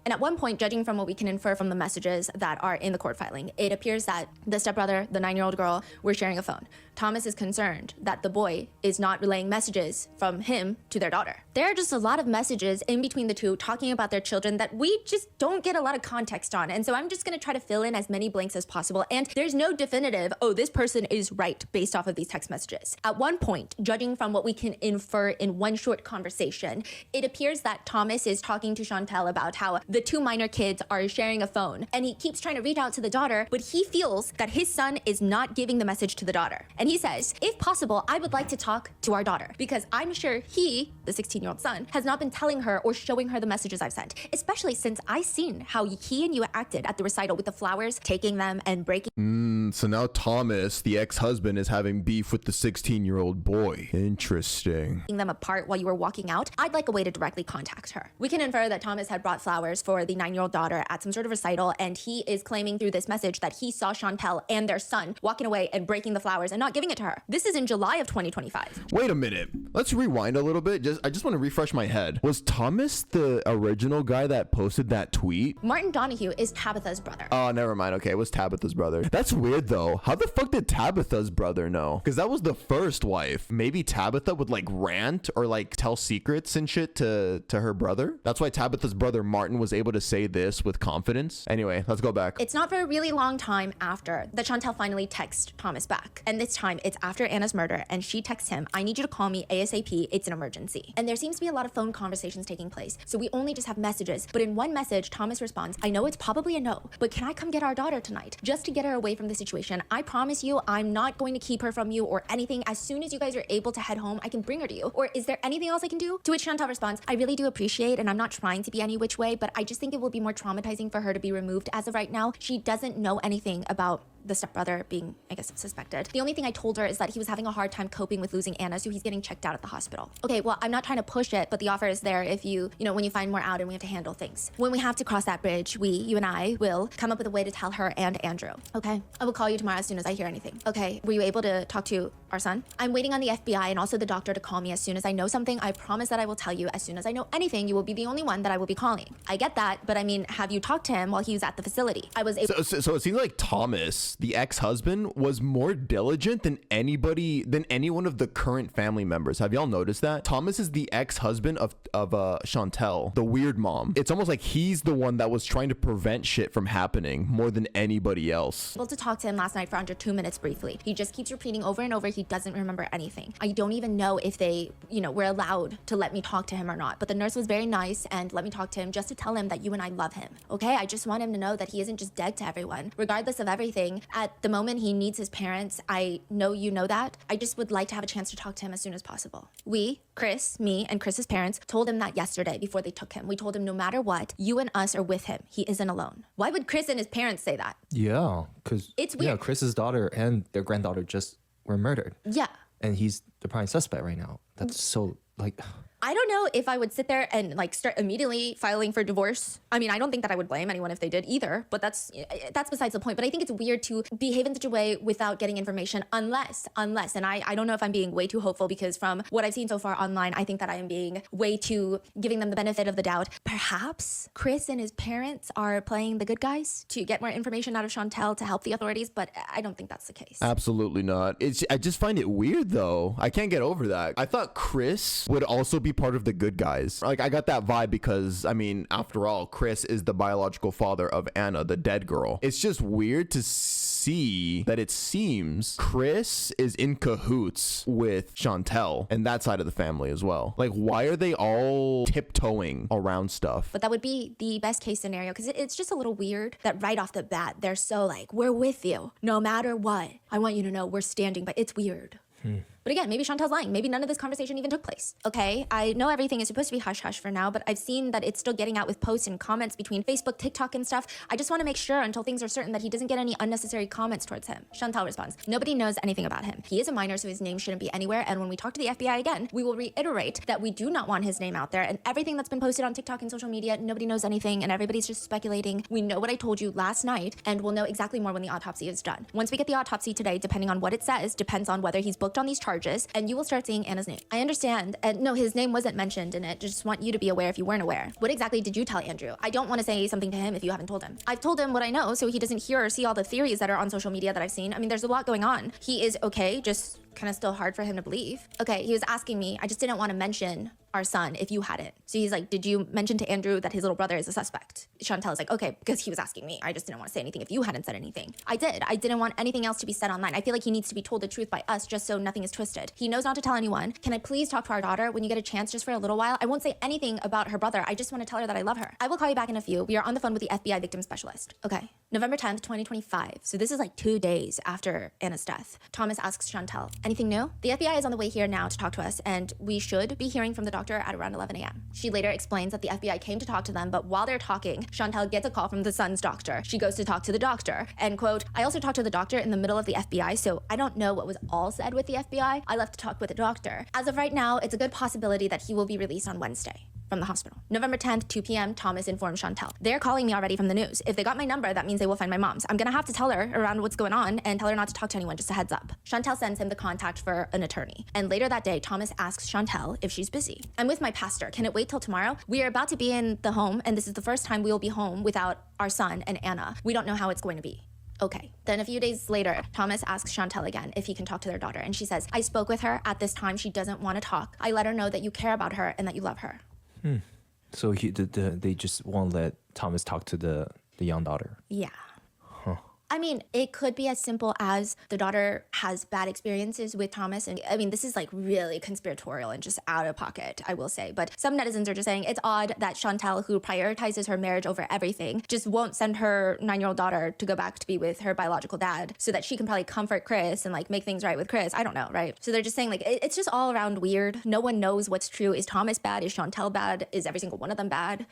And at one point, judging from what we can infer from the messages that are in the court filing, it appears that the stepbrother, the 9-year-old girl, were sharing a phone. Thomas is concerned that the boy is not relaying messages from him to their daughter. There are just a lot of messages in between the two talking about their children that we just don't get a lot of context on. And so I'm just gonna try to fill in as many blanks as possible. And there's no definitive, oh, this person is right based off of these text messages. At one point, judging from what we can infer in one short conversation, it appears that Thomas is talking to Chantel about how the two minor kids are sharing a phone. And he keeps trying to reach out to the daughter, but he feels that his son is not giving the message to the daughter. And he says, if possible, I would like to talk to our daughter because I'm sure he, the 16-year-old son, has not been telling her or showing her the messages I've sent, especially since I've seen how he and you acted at the recital with the flowers, taking them and breaking. So now Thomas, the ex-husband, is having beef with the 16-year-old boy. Interesting. Them apart while you were walking out. I'd like a way to directly contact her. We can infer that Thomas had brought flowers for the 9-year-old daughter at some sort of recital, and he is claiming through this message that he saw Chantel and their son walking away and breaking the flowers and not giving it to her. This is in July of 2025. Wait a minute. Let's rewind a little bit. I just want to refresh my head. Was Thomas the original guy that posted that tweet? Martin Donahue is Tabitha's brother. Oh, never mind. Okay, it was Tabitha's brother. That's weird though. How the fuck did Tabitha's brother know? Because that was the first wife. Maybe Tabitha would like rant or like tell secrets and shit to her brother. That's why Tabitha's brother Martin was able to say this with confidence. Anyway, let's go back. It's not for a really long time after that Chantel finally texts Thomas back. And this time it's after Anna's murder, and she texts him, I need you to call me ASAP, it's an emergency. And there seems to be a lot of phone conversations taking place, so we only just have messages. But in one message, Thomas responds, I know it's probably a no, but can I come get our daughter tonight? Just to get her away from the situation. I promise you, I'm not going to keep her from you or anything. As soon as you guys are able to head home, I can bring her to you. Or is there anything else I can do? To which Chantel responds, I really do appreciate, and I'm not trying to be any which way, but I just think it will be more traumatizing for her to be removed as of right now. She doesn't know anything about the stepbrother being, I guess, suspected. The only thing I told her is that he was having a hard time coping with losing Anna, so he's getting checked out at the hospital. Okay, well, I'm not trying to push it, but the offer is there if you know, when you find more out and we have to handle things. When we have to cross that bridge, you and I will come up with a way to tell her and Andrew. Okay? I will call you tomorrow as soon as I hear anything. Okay, were you able to talk to our son? I'm waiting on the FBI and also the doctor to call me as soon as I know something. I promise that I will tell you as soon as I know anything. You will be the only one that I will be calling. I get that, but I mean, have you talked to him while he was at the facility? I was able. So it seems like Thomas, the ex-husband, was more diligent than any one of the current family members. Have y'all noticed that? Thomas is the ex-husband of Chantel, the weird mom. It's almost like he's the one that was trying to prevent shit from happening more than anybody else. Able to talk to him last night for under 2 minutes briefly. He just keeps repeating over and over he doesn't remember anything. I don't even know if they, were allowed to let me talk to him or not, but the nurse was very nice and let me talk to him just to tell him that you and I love him. Okay, I just want him to know that he isn't just dead to everyone, regardless of everything. At the moment he needs his parents. I know you know that. I just would like to have a chance to talk to him as soon as possible. We, Chris, me, and Chris's parents told him that yesterday before they took him. We told him no matter what, you and us are with him. He isn't alone. Why would Chris and his parents say that? Yeah, because it's weird. Yeah, Chris's daughter and their granddaughter just were murdered. Yeah. And he's the prime suspect right now. That's so like. I don't know if I would sit there and like start immediately filing for divorce. I mean, I don't think that I would blame anyone if they did either, but that's besides the point. But I think it's weird to behave in such a way without getting information unless, and I don't know if I'm being way too hopeful, because from what I've seen so far online, I think that I am being way too giving them the benefit of the doubt. Perhaps Chris and his parents are playing the good guys to get more information out of Chantel to help the authorities, but I don't think that's the case. Absolutely not. I just find it weird though. I can't get over that. I thought Chris would also be part of the good guys. Like, I got that vibe because, I mean, after all, Chris is the biological father of Anna, the dead girl. It's just weird to see that it seems Chris is in cahoots with Chantel and that side of the family as well. Like, why are they all tiptoeing around stuff? But that would be the best case scenario, because it's just a little weird that right off the bat, they're so like, we're with you no matter what. I want you to know we're standing by. It's weird. But again, maybe Chantel's lying. Maybe none of this conversation even took place. Okay, I know everything is supposed to be hush-hush for now, but I've seen that it's still getting out with posts and comments between Facebook, TikTok, and stuff. I just want to make sure until things are certain that he doesn't get any unnecessary comments towards him. Chantel responds, nobody knows anything about him. He is a minor, so his name shouldn't be anywhere. And when we talk to the FBI again, we will reiterate that we do not want his name out there. And everything that's been posted on TikTok and social media, nobody knows anything, and everybody's just speculating. We know what I told you last night, and we'll know exactly more when the autopsy is done. Once we get the autopsy today, depending on what it says, depends on whether he's booked on these charges, and you will start seeing Anna's name. I understand, and no, his name wasn't mentioned in it. Just want you to be aware if you weren't aware. What exactly did you tell Andrew? I don't want to say something to him if you haven't told him. I've told him what I know, so he doesn't hear or see all the theories that are on social media that I've seen. I mean, there's a lot going on. He is okay, just kind of still hard for him to believe. Okay, he was asking me, I just didn't want to mention our son if you hadn't. So he's like, did you mention to Andrew that his little brother is a suspect? Chantel is like, okay, because he was asking me. I just didn't want to say anything if you hadn't said anything. I did. I didn't want anything else to be said online. I feel like he needs to be told the truth by us just so nothing is twisted. He knows not to tell anyone. Can I please talk to our daughter when you get a chance just for a little while? I won't say anything about her brother. I just want to tell her that I love her. I will call you back in a few. We are on the phone with the FBI victim specialist. Okay. November 10th, 2025. So this is like 2 days after Anna's death. Thomas asks Chantel, anything new? The FBI is on the way here now to talk to us, and we should be hearing from the doctor at around 11 a.m. She later explains that the FBI came to talk to them, but while they're talking, Chantel gets a call from the son's doctor. She goes to talk to the doctor, and quote, I also talked to the doctor in the middle of the FBI, so I don't know what was all said with the FBI. I left to talk with the doctor. As of right now, it's a good possibility that he will be released on Wednesday from the hospital. November 10th, 2 p.m., Thomas informs Chantel. They're calling me already from the news. If they got my number, that means they will find my mom's. I'm gonna have to tell her around what's going on and tell her not to talk to anyone, just a heads up. Chantel sends him the contact for an attorney. And later that day, Thomas asks Chantel if she's busy. I'm with my pastor. Can it wait till tomorrow? We are about to be in the home, and this is the first time we will be home without our son and Anna. We don't know how it's going to be. Okay. Then a few days later, Thomas asks Chantel again if he can talk to their daughter. And she says, I spoke with her. At this time, she doesn't want to talk. I let her know that you care about her and that you love her. So they just won't let Thomas talk to the young daughter. Yeah. I mean, it could be as simple as the daughter has bad experiences with Thomas. And I mean, this is like really conspiratorial and just out of pocket, I will say. But some netizens are just saying it's odd that Chantel, who prioritizes her marriage over everything, just won't send her 9-year-old daughter to go back to be with her biological dad so that she can probably comfort Chris and like make things right with Chris. I don't know, right? So they're just saying like, it's just all around weird. No one knows what's true. Is Thomas bad? Is Chantel bad? Is every single one of them bad?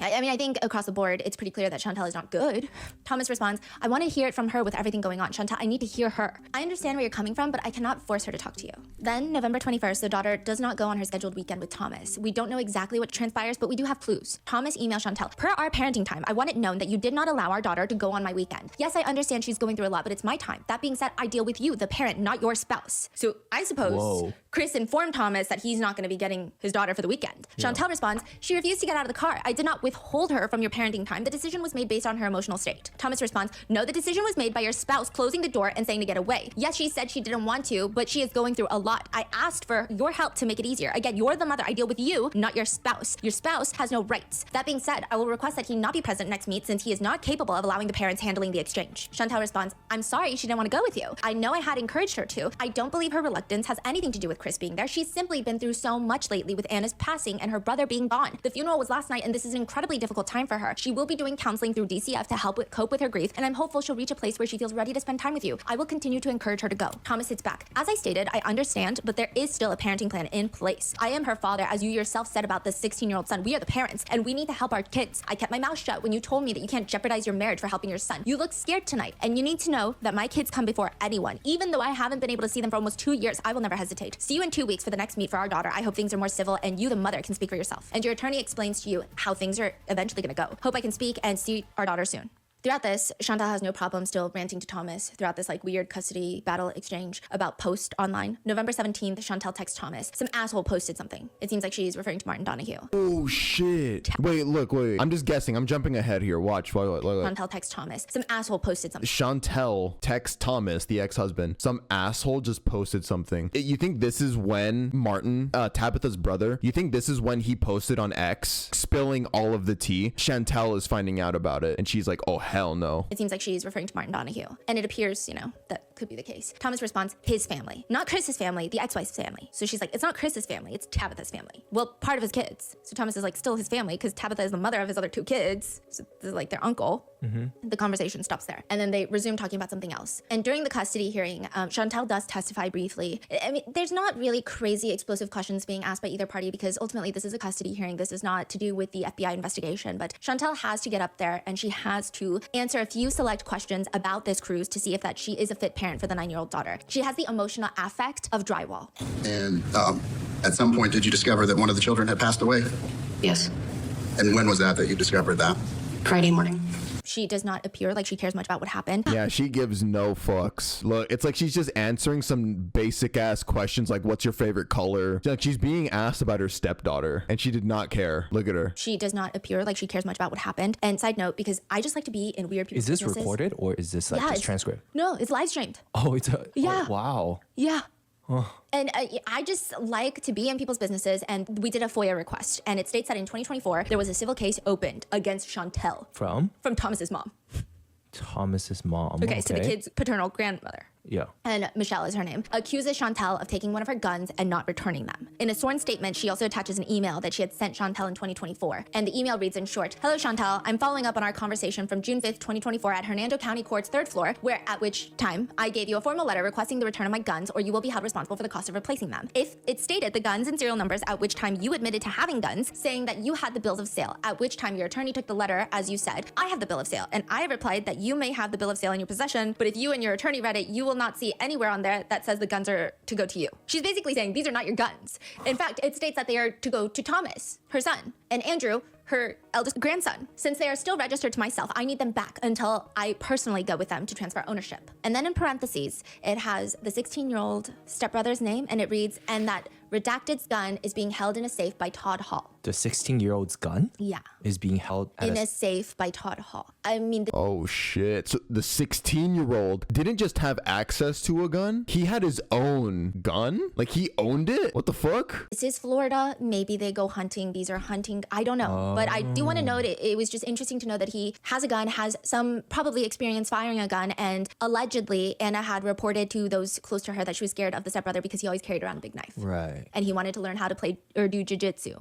I mean, I think across the board, it's pretty clear that Chantel is not good. Thomas responds, I want to hear it from her with everything going on. Chantel, I need to hear her. I understand where you're coming from, but I cannot force her to talk to you. Then, November 21st, the daughter does not go on her scheduled weekend with Thomas. We don't know exactly what transpires, but we do have clues. Thomas emails Chantel, per our parenting time, I want it known that you did not allow our daughter to go on my weekend. Yes, I understand she's going through a lot, but it's my time. That being said, I deal with you, the parent, not your spouse. So I suppose Chris informed Thomas that he's not going to be getting his daughter for the weekend. Chantel responds, she refused to get out of the car. I did not withhold her from your parenting time. The decision was made based on her emotional state. Thomas responds, no, the decision was made by your spouse closing the door and saying to get away. Yes, she said she didn't want to, but she is going through a lot. I asked for your help to make it easier. Again, you're the mother. I deal with you, not your spouse. Your spouse has no rights. That being said, I will request that he not be present next meet since he is not capable of allowing the parents handling the exchange. Chantel responds, I'm sorry she didn't want to go with you. I know I had encouraged her to. I don't believe her reluctance has anything to do with Chris being there. She's simply been through so much lately with Anna's passing and her brother being gone. The funeral was last night and this is an incredibly difficult time for her. She will be doing counseling through DCF to help cope with her grief, and I'm hopeful she'll reach a place where she feels ready to spend time with you. I will continue to encourage her to go. Thomas hits back. As I stated, I understand, but there is still a parenting plan in place. I am her father, as you yourself said about this 16-year-old son. We are the parents, and we need to help our kids. I kept my mouth shut when you told me that you can't jeopardize your marriage for helping your son. You look scared tonight, and you need to know that my kids come before anyone. Even though I haven't been able to see them for almost 2 years, I will never hesitate. See you in 2 weeks for the next meet for our daughter. I hope things are more civil, and you, the mother, can speak for yourself. And your attorney explains to you how things are eventually gonna go. Hope I can speak and see our daughter soon. Throughout this, Chantal has no problem still ranting to Thomas throughout this like weird custody battle exchange about post online. November 17th, Chantal texts Thomas. Some asshole posted something. It seems like she's referring to Martin Donahue. Oh shit. Wait, I'm just guessing. I'm jumping ahead here. Watch. Wait. Chantal texts Thomas. Some asshole posted something. Chantal texts Thomas, the ex-husband. Some asshole just posted something. You think this is when Martin, Tabitha's brother, you think this is when he posted on X, spilling all of the tea? Chantal is finding out about it, and she's like, oh, hell no. It seems like she's referring to Martin Donahue. And it appears, that could be the case. Thomas responds, his family. Not Chris's family, the ex-wife's family. So she's like, it's not Chris's family, it's Tabitha's family. Well, part of his kids. So Thomas is like, still his family, because Tabitha is the mother of his other 2 kids. So this is like their uncle. The conversation stops there. And then they resume talking about something else. And during the custody hearing, Chantal does testify briefly. I mean, there's not really crazy explosive questions being asked by either party, because ultimately this is a custody hearing. This is not to do with the FBI investigation. But Chantal has to get up there and she has to answer a few select questions about this cruise to see if that she is a fit parent for the 9-year-old daughter. She has the emotional affect of drywall. And at some point, did you discover that one of the children had passed away? Yes. And when was that you discovered that? Friday morning. She does not appear like she cares much about what happened. Yeah, she gives no fucks. Look, it's like she's just answering some basic ass questions like, what's your favorite color? Like, she's being asked about her stepdaughter and she did not care. Look at her. She does not appear like she cares much about what happened. And side note, because I just like to be in weird people's Is this businesses. recorded or is this like just transcript? No, it's live streamed. Oh, it's a... Yeah. Oh, wow. Yeah. And I just like to be in people's businesses, and we did a FOIA request, and it states that in 2024 there was a civil case opened against Chantal From Thomas's mom. Thomas's mom. Okay, so the kid's paternal grandmother. Yeah. And Michelle is her name, accuses Chantal of taking one of her guns and not returning them. In a sworn statement, she also attaches an email that she had sent Chantal in 2024. And the email reads in short, "Hello, Chantal. I'm following up on our conversation from June 5th, 2024 at Hernando County Court's 3rd floor, at which time I gave you a formal letter requesting the return of my guns, or you will be held responsible for the cost of replacing them. If it stated the guns and serial numbers, at which time you admitted to having guns, saying that you had the bills of sale, at which time your attorney took the letter, as you said, I have the bill of sale. And I replied that you may have the bill of sale in your possession, but if you and your attorney read it, you will not see anywhere on there that says the guns are to go to you." She's basically saying these are not your guns. In fact, it states that they are to go to Thomas, her son, and Andrew, her eldest grandson. Since they are still registered to myself, I need them back until I personally go with them to transfer ownership. And then in parentheses, it has the 16-year-old stepbrother's name, and it reads, "and that redacted's gun is being held in a safe by Todd Hall." The 16-year-old's gun? Yeah. Is being held at In a safe by Todd Hall. I mean... Oh shit. So the 16-year-old didn't just have access to a gun, he had his own gun? Like, he owned it? What the fuck? This is Florida. Maybe they go hunting. These are hunting. I don't know. But I do want to note it was just interesting to know that he has a gun, has some probably experience firing a gun, and allegedly Anna had reported to those close to her that she was scared of the stepbrother because he always carried around a big knife. Right. And he wanted to learn how to play or do jiu-jitsu.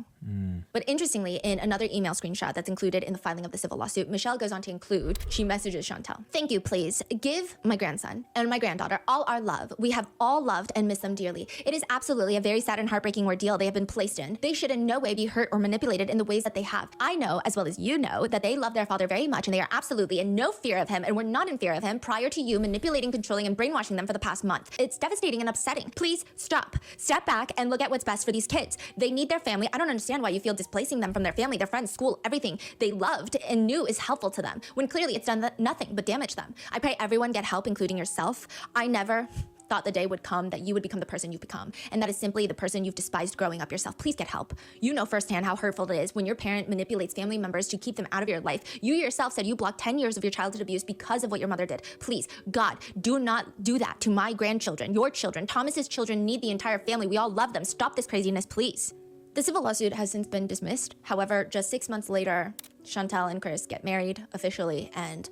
But interestingly, in another email screenshot that's included in the filing of the civil lawsuit, Michelle goes on to include, she messages Chantal, "Thank you, please. Give my grandson and my granddaughter all our love. We have all loved and missed them dearly. It is absolutely a very sad and heartbreaking ordeal they have been placed in. They should in no way be hurt or manipulated in the ways that they have. I know, as well as you know, that they love their father very much and they are absolutely in no fear of him and were not in fear of him prior to you manipulating, controlling, and brainwashing them for the past month. It's devastating and upsetting. Please stop. Step back and look at what's best for these kids. They need their family. I don't understand why you feel displacing them from their family, their friends, school, everything they loved and knew is helpful to them, when clearly it's done nothing but damage them. I pray everyone get help, including yourself. I never thought the day would come that you would become the person you've become, and that is simply the person you've despised growing up yourself. Please get help. You know firsthand how hurtful it is when your parent manipulates family members to keep them out of your life. You yourself said you blocked 10 years of your childhood abuse because of what your mother did. Please, God, do not do that to my grandchildren, your children. Thomas's children need the entire family. We all love them. Stop this craziness, please." The civil lawsuit has since been dismissed. However, just 6 months later, Chantal and Chris get married officially, and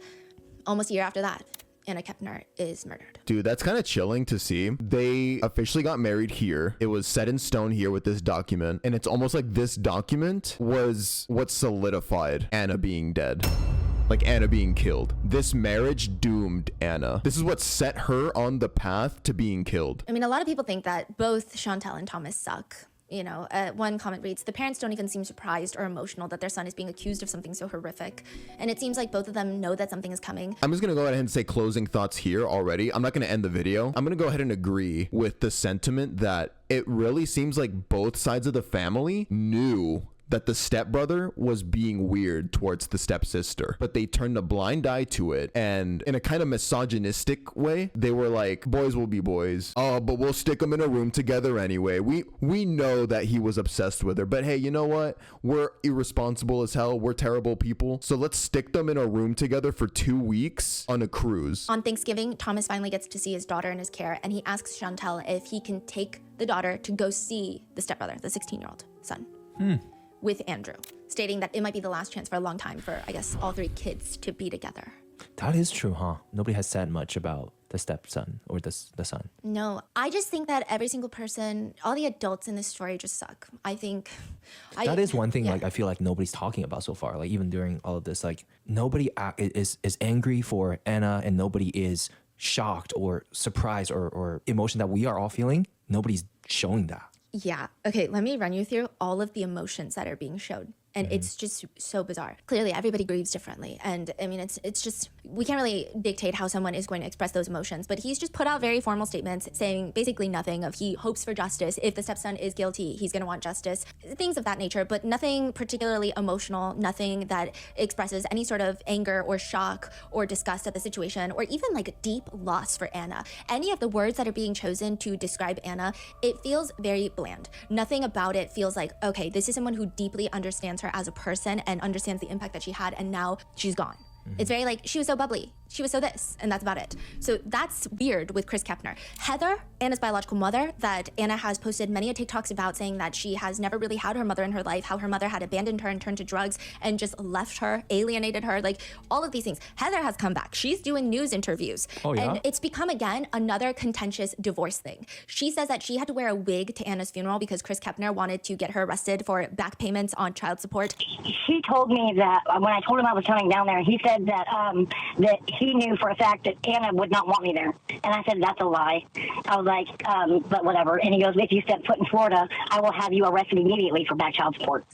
almost a year after that, Anna Kepner is murdered. Dude, that's kind of chilling to see. They officially got married here. It was set in stone here with this document. And it's almost like this document was what solidified Anna being dead. like Anna being killed. This marriage doomed Anna. This is what set her on the path to being killed. I mean, a lot of people think that both Chantel and Thomas suck. You know, one comment reads, the parents don't even seem surprised or emotional that their son is being accused of something so horrific. And it seems like both of them know that something is coming. I'm just going to go ahead and say closing thoughts here already. I'm not going to end the video. I'm going to go ahead and agree with the sentiment that it really seems like both sides of the family knew that the stepbrother was being weird towards the stepsister, but they turned a blind eye to it, and in a kind of misogynistic way, they were like, boys will be boys. Oh, but we'll stick them in a room together anyway. We know that he was obsessed with her, but hey, you know what? We're irresponsible as hell. We're terrible people. So let's stick them in a room together for 2 weeks on a cruise. On Thanksgiving, Thomas finally gets to see his daughter in his care, and he asks Chantel if he can take the daughter to go see the stepbrother, the 16-year-old son. With Andrew, stating that it might be the last chance for a long time for, I guess, all three kids to be together. That is true, huh? Nobody has said much about the stepson or the son. No, I just think that every single person, all the adults in this story just suck. I think... That is one thing like I feel like nobody's talking about so far. Like even during all of this, like nobody is angry for Anna and nobody is shocked or surprised or emotion that we are all feeling. Nobody's showing that. Yeah. Okay, let me run you through all of the emotions that are being showed. And it's just so bizarre. Clearly, everybody grieves differently. And I mean, it's just, we can't really dictate how someone is going to express those emotions. But he's just put out very formal statements saying basically nothing of he hopes for justice. If the stepson is guilty, he's going to want justice. Things of that nature, but nothing particularly emotional, nothing that expresses any sort of anger or shock or disgust at the situation, or even like deep loss for Anna. Any of the words that are being chosen to describe Anna, it feels very bland. Nothing about it feels like, okay, this is someone who deeply understands her as a person and understands the impact that she had, and now she's gone. It's very like, she was so bubbly, she was so this, and that's about it. So that's weird with Chris Kepner. Heather, Anna's biological mother, that Anna has posted many TikToks about, saying that she has never really had her mother in her life, how her mother had abandoned her and turned to drugs and just left her, alienated her, like all of these things. Heather has come back. She's doing news interviews. Oh, yeah? And it's become, again, another contentious divorce thing. She says that she had to wear a wig to Anna's funeral because Chris Kepner wanted to get her arrested for back payments on child support. She told me that when I told him I was coming down there, he said that that he knew for a fact that Anna would not want me there. And I said, that's a lie. I was like, but whatever. And he goes, if you step foot in Florida, I will have you arrested immediately for back child support.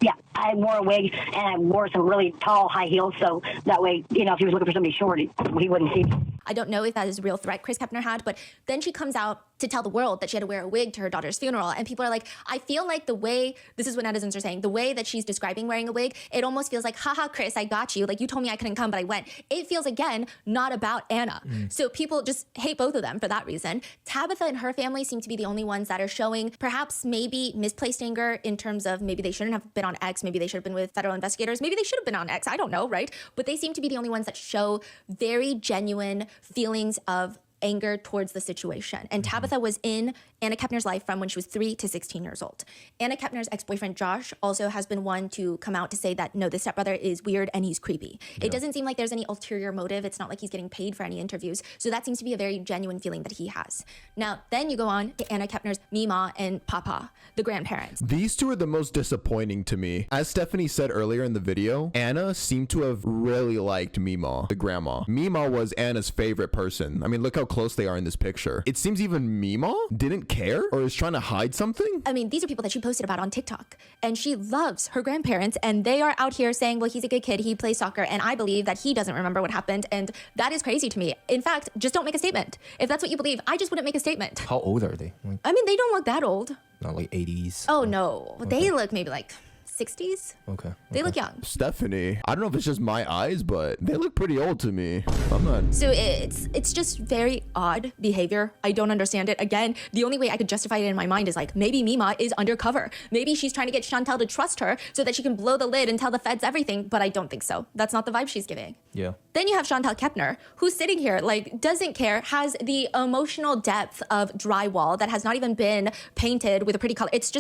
Yeah, I wore a wig and I wore some really tall high heels, so that way, you know, if he was looking for somebody short, he wouldn't see me. I don't know if that is a real threat Chris Kepner had, but then she comes out to tell the world that she had to wear a wig to her daughter's funeral. And people are like, I feel like the way, this is what netizens are saying, the way that she's describing wearing a wig, it almost feels like, haha, Chris, I got you. Like, you told me I couldn't come, but I went. It feels, again, not about Anna. So people just hate both of them for that reason. Tabitha and her family seem to be the only ones that are showing perhaps maybe misplaced anger in terms of maybe they shouldn't have been on X, maybe they should have been with federal investigators, maybe they should have been on X, I don't know, right? But they seem to be the only ones that show very genuine feelings of anger towards the situation. And Tabitha was in Anna Kepner's life from when she was 3 to 16 years old. Anna Kepner's ex-boyfriend Josh also has been one to come out to say that no, this stepbrother is weird and he's creepy. Yeah. It doesn't seem like there's any ulterior motive. It's not like he's getting paid for any interviews. So that seems to be a very genuine feeling that he has. Now, then you go on to Anna Kepner's Mima and Papa, the grandparents. These two are the most disappointing to me. As Stephanie said earlier in the video, Anna seemed to have really liked Mima, the grandma. Mima was Anna's favorite person. I mean, look how close they are in this picture. It seems even Mima didn't care or is trying to hide something. I mean, these are people that she posted about on TikTok, and she loves her grandparents, and they are out here saying, well, he's a good kid, he plays soccer, and I believe that he doesn't remember what happened, and that is crazy to me. In fact, just don't make a statement. If that's what you believe, I just wouldn't make a statement. How old are they? Like, I mean, they don't look that old. not like 80s? Oh, no. Okay. They look maybe like 60s. Okay. They look young. Stephanie, I don't know if it's just my eyes, but they look pretty old to me. I'm not. So it's just very odd behavior. I don't understand it. Again, the only way I could justify it in my mind is like, maybe Mima is undercover. Maybe she's trying to get Chantel to trust her so that she can blow the lid and tell the feds everything, but I don't think so. That's not the vibe she's giving. Yeah. Then you have Chantel Kepner, who's sitting here, like, doesn't care, has the emotional depth of drywall that has not even been painted with a pretty color. It's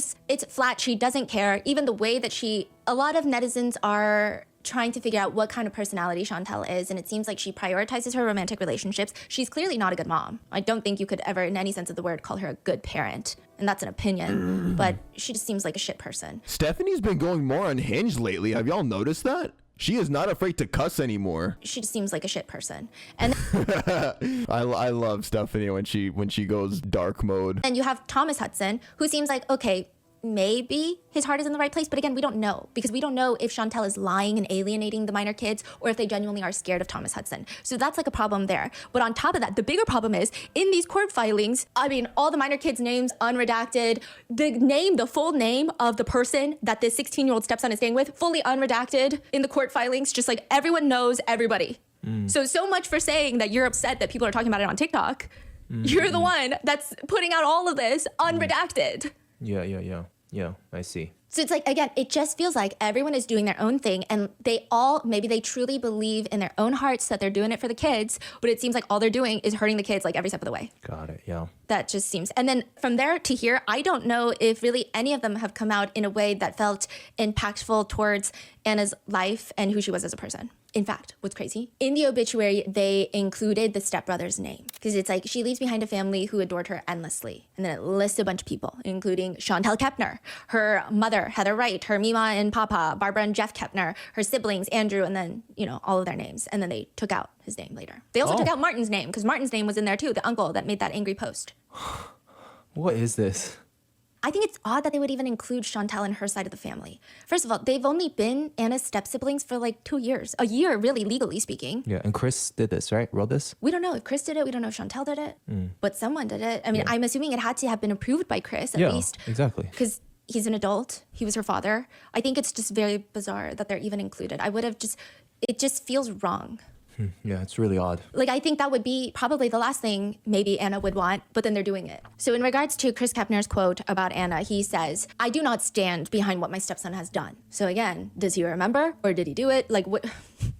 flat. She doesn't care. Even the way that a lot of netizens are trying to figure out what kind of personality Chantel is, and it seems like she prioritizes her romantic relationships. She's clearly not a good mom. I don't think you could ever, in any sense of the word, call her a good parent. And that's an opinion, but she just seems like a shit person. Stephanie's been going more unhinged lately. Have y'all noticed that? She is not afraid to cuss anymore. She just seems like a shit person. And I love Stephanie when she goes dark mode. then you have Thomas Hudson, who seems like, okay, maybe his heart is in the right place, but again, we don't know, because we don't know if Chantel is lying and alienating the minor kids or if they genuinely are scared of Thomas Hudson. So that's like a problem there. But on top of that, the bigger problem is in these court filings, I mean, all the minor kids' names unredacted, the full name of the person that this 16-year-old stepson is staying with, fully unredacted in the court filings, just like everyone knows everybody. So much for saying that you're upset that people are talking about it on TikTok. You're the one that's putting out all of this unredacted. Yeah, I see. So it's like, again, it just feels like everyone is doing their own thing, and maybe they truly believe in their own hearts that they're doing it for the kids, but it seems like all they're doing is hurting the kids like every step of the way. Got it, yeah. That just seems, and then from there to here, I don't know if really any of them have come out in a way that felt impactful towards Anna's life and who she was as a person. In fact, what's crazy, in the obituary, they included the stepbrother's name, because it's like she leaves behind a family who adored her endlessly. And then it lists a bunch of people, including Chantel Kepner, her mother, Heather Wright, her Mima and Papa, Barbara and Jeff Kepner, her siblings, Andrew, and then, all of their names. And then they took out his name later. They also took out Martin's name, because Martin's name was in there too, the uncle that made that angry post. What is this? I think it's odd that they would even include Chantel and her side of the family. First of all, they've only been Anna's step-siblings for like 2 years. A year, really, legally speaking. Yeah, and Chris did this, right? Wrote this? We don't know if Chris did it. We don't know if Chantel did it. But someone did it. I mean, I'm assuming it had to have been approved by Chris, at least. Exactly. Because he's an adult. He was her father. I think it's just very bizarre that they're even included. It just feels wrong. Yeah, it's really odd. Like, I think that would be probably the last thing maybe Anna would want, but then they're doing it. So in regards to Chris Kepner's quote about Anna, he says, "I do not stand behind what my stepson has done." So again, does he remember or did he do it? Like,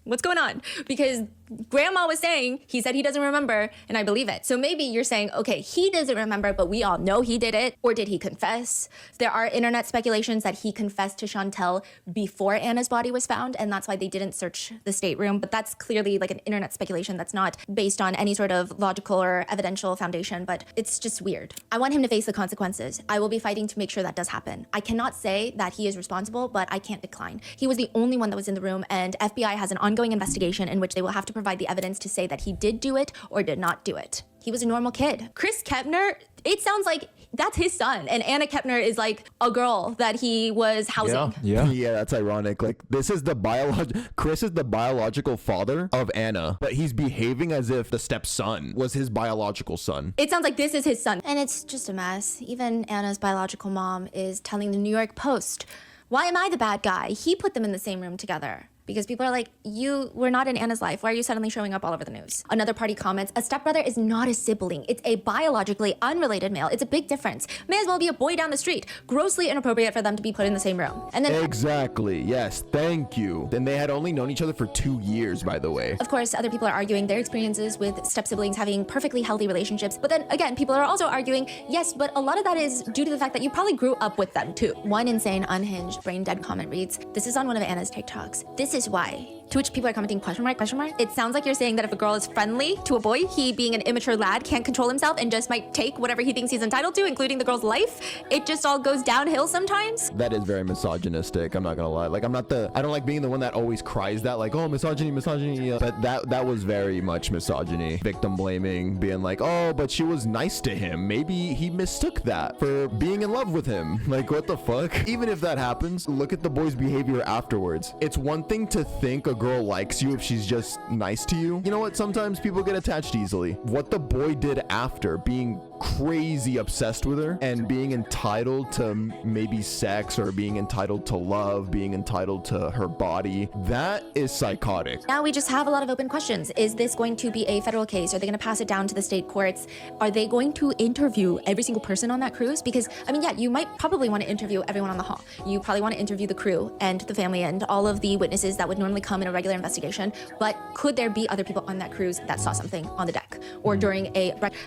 what's going on? Because grandma was saying he said he doesn't remember, and I believe it. So maybe you're saying, okay, he doesn't remember, but we all know he did it. Or did he confess? There are internet speculations that he confessed to Chantel before Anna's body was found, and that's why they didn't search the stateroom. But that's clearly like an internet speculation that's not based on any sort of logical or evidential foundation, but it's just weird. I want him to face the consequences. I will be fighting to make sure that does happen. I cannot say that he is responsible, but I can't decline. He was the only one that was in the room, and FBI has an ongoing investigation in which they will have to provide the evidence to say that he did do it or did not do it. He was a normal kid. Chris Kepner, it sounds like that's his son, and Anna Kepner is like a girl that he was housing. Yeah, that's ironic. Like, Chris is the biological father of Anna, but he's behaving as if the stepson was his biological son. It sounds like this is his son. And it's just a mess. Even Anna's biological mom is telling the New York Post, "Why am I the bad guy? He put them in the same room together." Because people are like, you were not in Anna's life. Why are you suddenly showing up all over the news? Another party comments, "A stepbrother is not a sibling. It's a biologically unrelated male. It's a big difference. May as well be a boy down the street. Grossly inappropriate for them to be put in the same room." And then exactly. Yes. Thank you. And they had only known each other for 2 years, by the way. of course, other people are arguing their experiences with step-siblings having perfectly healthy relationships. But then again, people are also arguing, yes, but a lot of that is due to the fact that you probably grew up with them too. One insane, unhinged, brain-dead comment reads, "This is on one of Anna's TikToks. This is why." To which people are commenting, question mark, question mark. It sounds like you're saying that if a girl is friendly to a boy, he being an immature lad can't control himself and just might take whatever he thinks he's entitled to, including the girl's life. It just all goes downhill sometimes. That is very misogynistic. I'm not gonna lie. Like, I don't like being the one that always cries that, like, oh, misogyny. But that was very much misogyny. Victim blaming, being like, oh, but she was nice to him. Maybe he mistook that for being in love with him. Like, what the fuck? Even if that happens, look at the boy's behavior afterwards. It's one thing to think a girl likes you if she's just nice to you. You know what? Sometimes people get attached easily. What the boy did after, being crazy obsessed with her and being entitled to maybe sex or being entitled to love, being entitled to her body, that is psychotic. Now we just have a lot of open questions. Is this going to be a federal case? Are they going to pass it down to the state courts? Are they going to interview every single person on that cruise? Because, I mean, yeah, you might probably want to interview everyone on the Hall. You probably want to interview the crew and the family and all of the witnesses that would normally come in a regular investigation. But could there be other people on that cruise that saw something on the deck or during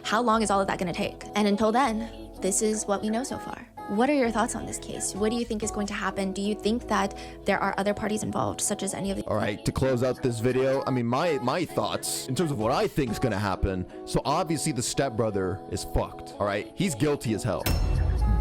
how long is all of that going to take? And until then, this is what we know so far. What are your thoughts on this case? What do you think is going to happen? Do you think that there are other parties involved, such as any of the... All right, to close out this video, I mean, my thoughts in terms of what I think is going to happen. So obviously the stepbrother is fucked, all right? He's guilty as hell.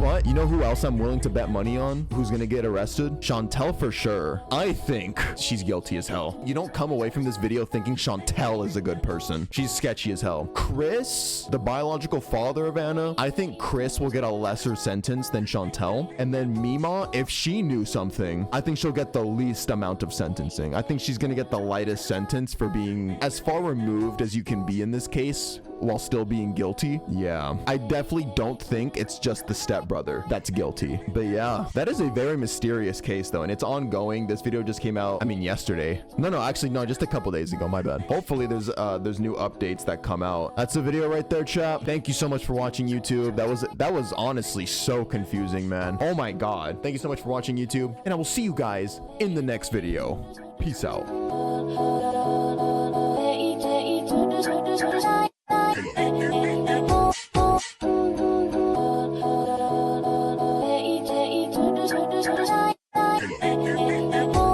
But you know who else I'm willing to bet money on? Who's gonna get arrested? Chantel for sure. I think she's guilty as hell. You don't come away from this video thinking Chantel is a good person. She's sketchy as hell. Chris, the biological father of Anna, I think Chris will get a lesser sentence than Chantel. And then Mima, if she knew something, I think she'll get the least amount of sentencing. I think she's gonna get the lightest sentence for being as far removed as you can be in this case while still being guilty. Yeah, I definitely don't think it's just the stepbrother that's guilty. But yeah, that is a very mysterious case though, and it's ongoing. This video just came out, I mean, yesterday. No, actually, no, just a couple days ago, my bad. Hopefully there's new updates that come out. That's the video right there, chat. Thank you so much for watching, YouTube. That was honestly so confusing, man. Oh my God. Thank you so much for watching, YouTube, and I will see you guys in the next video. Peace out.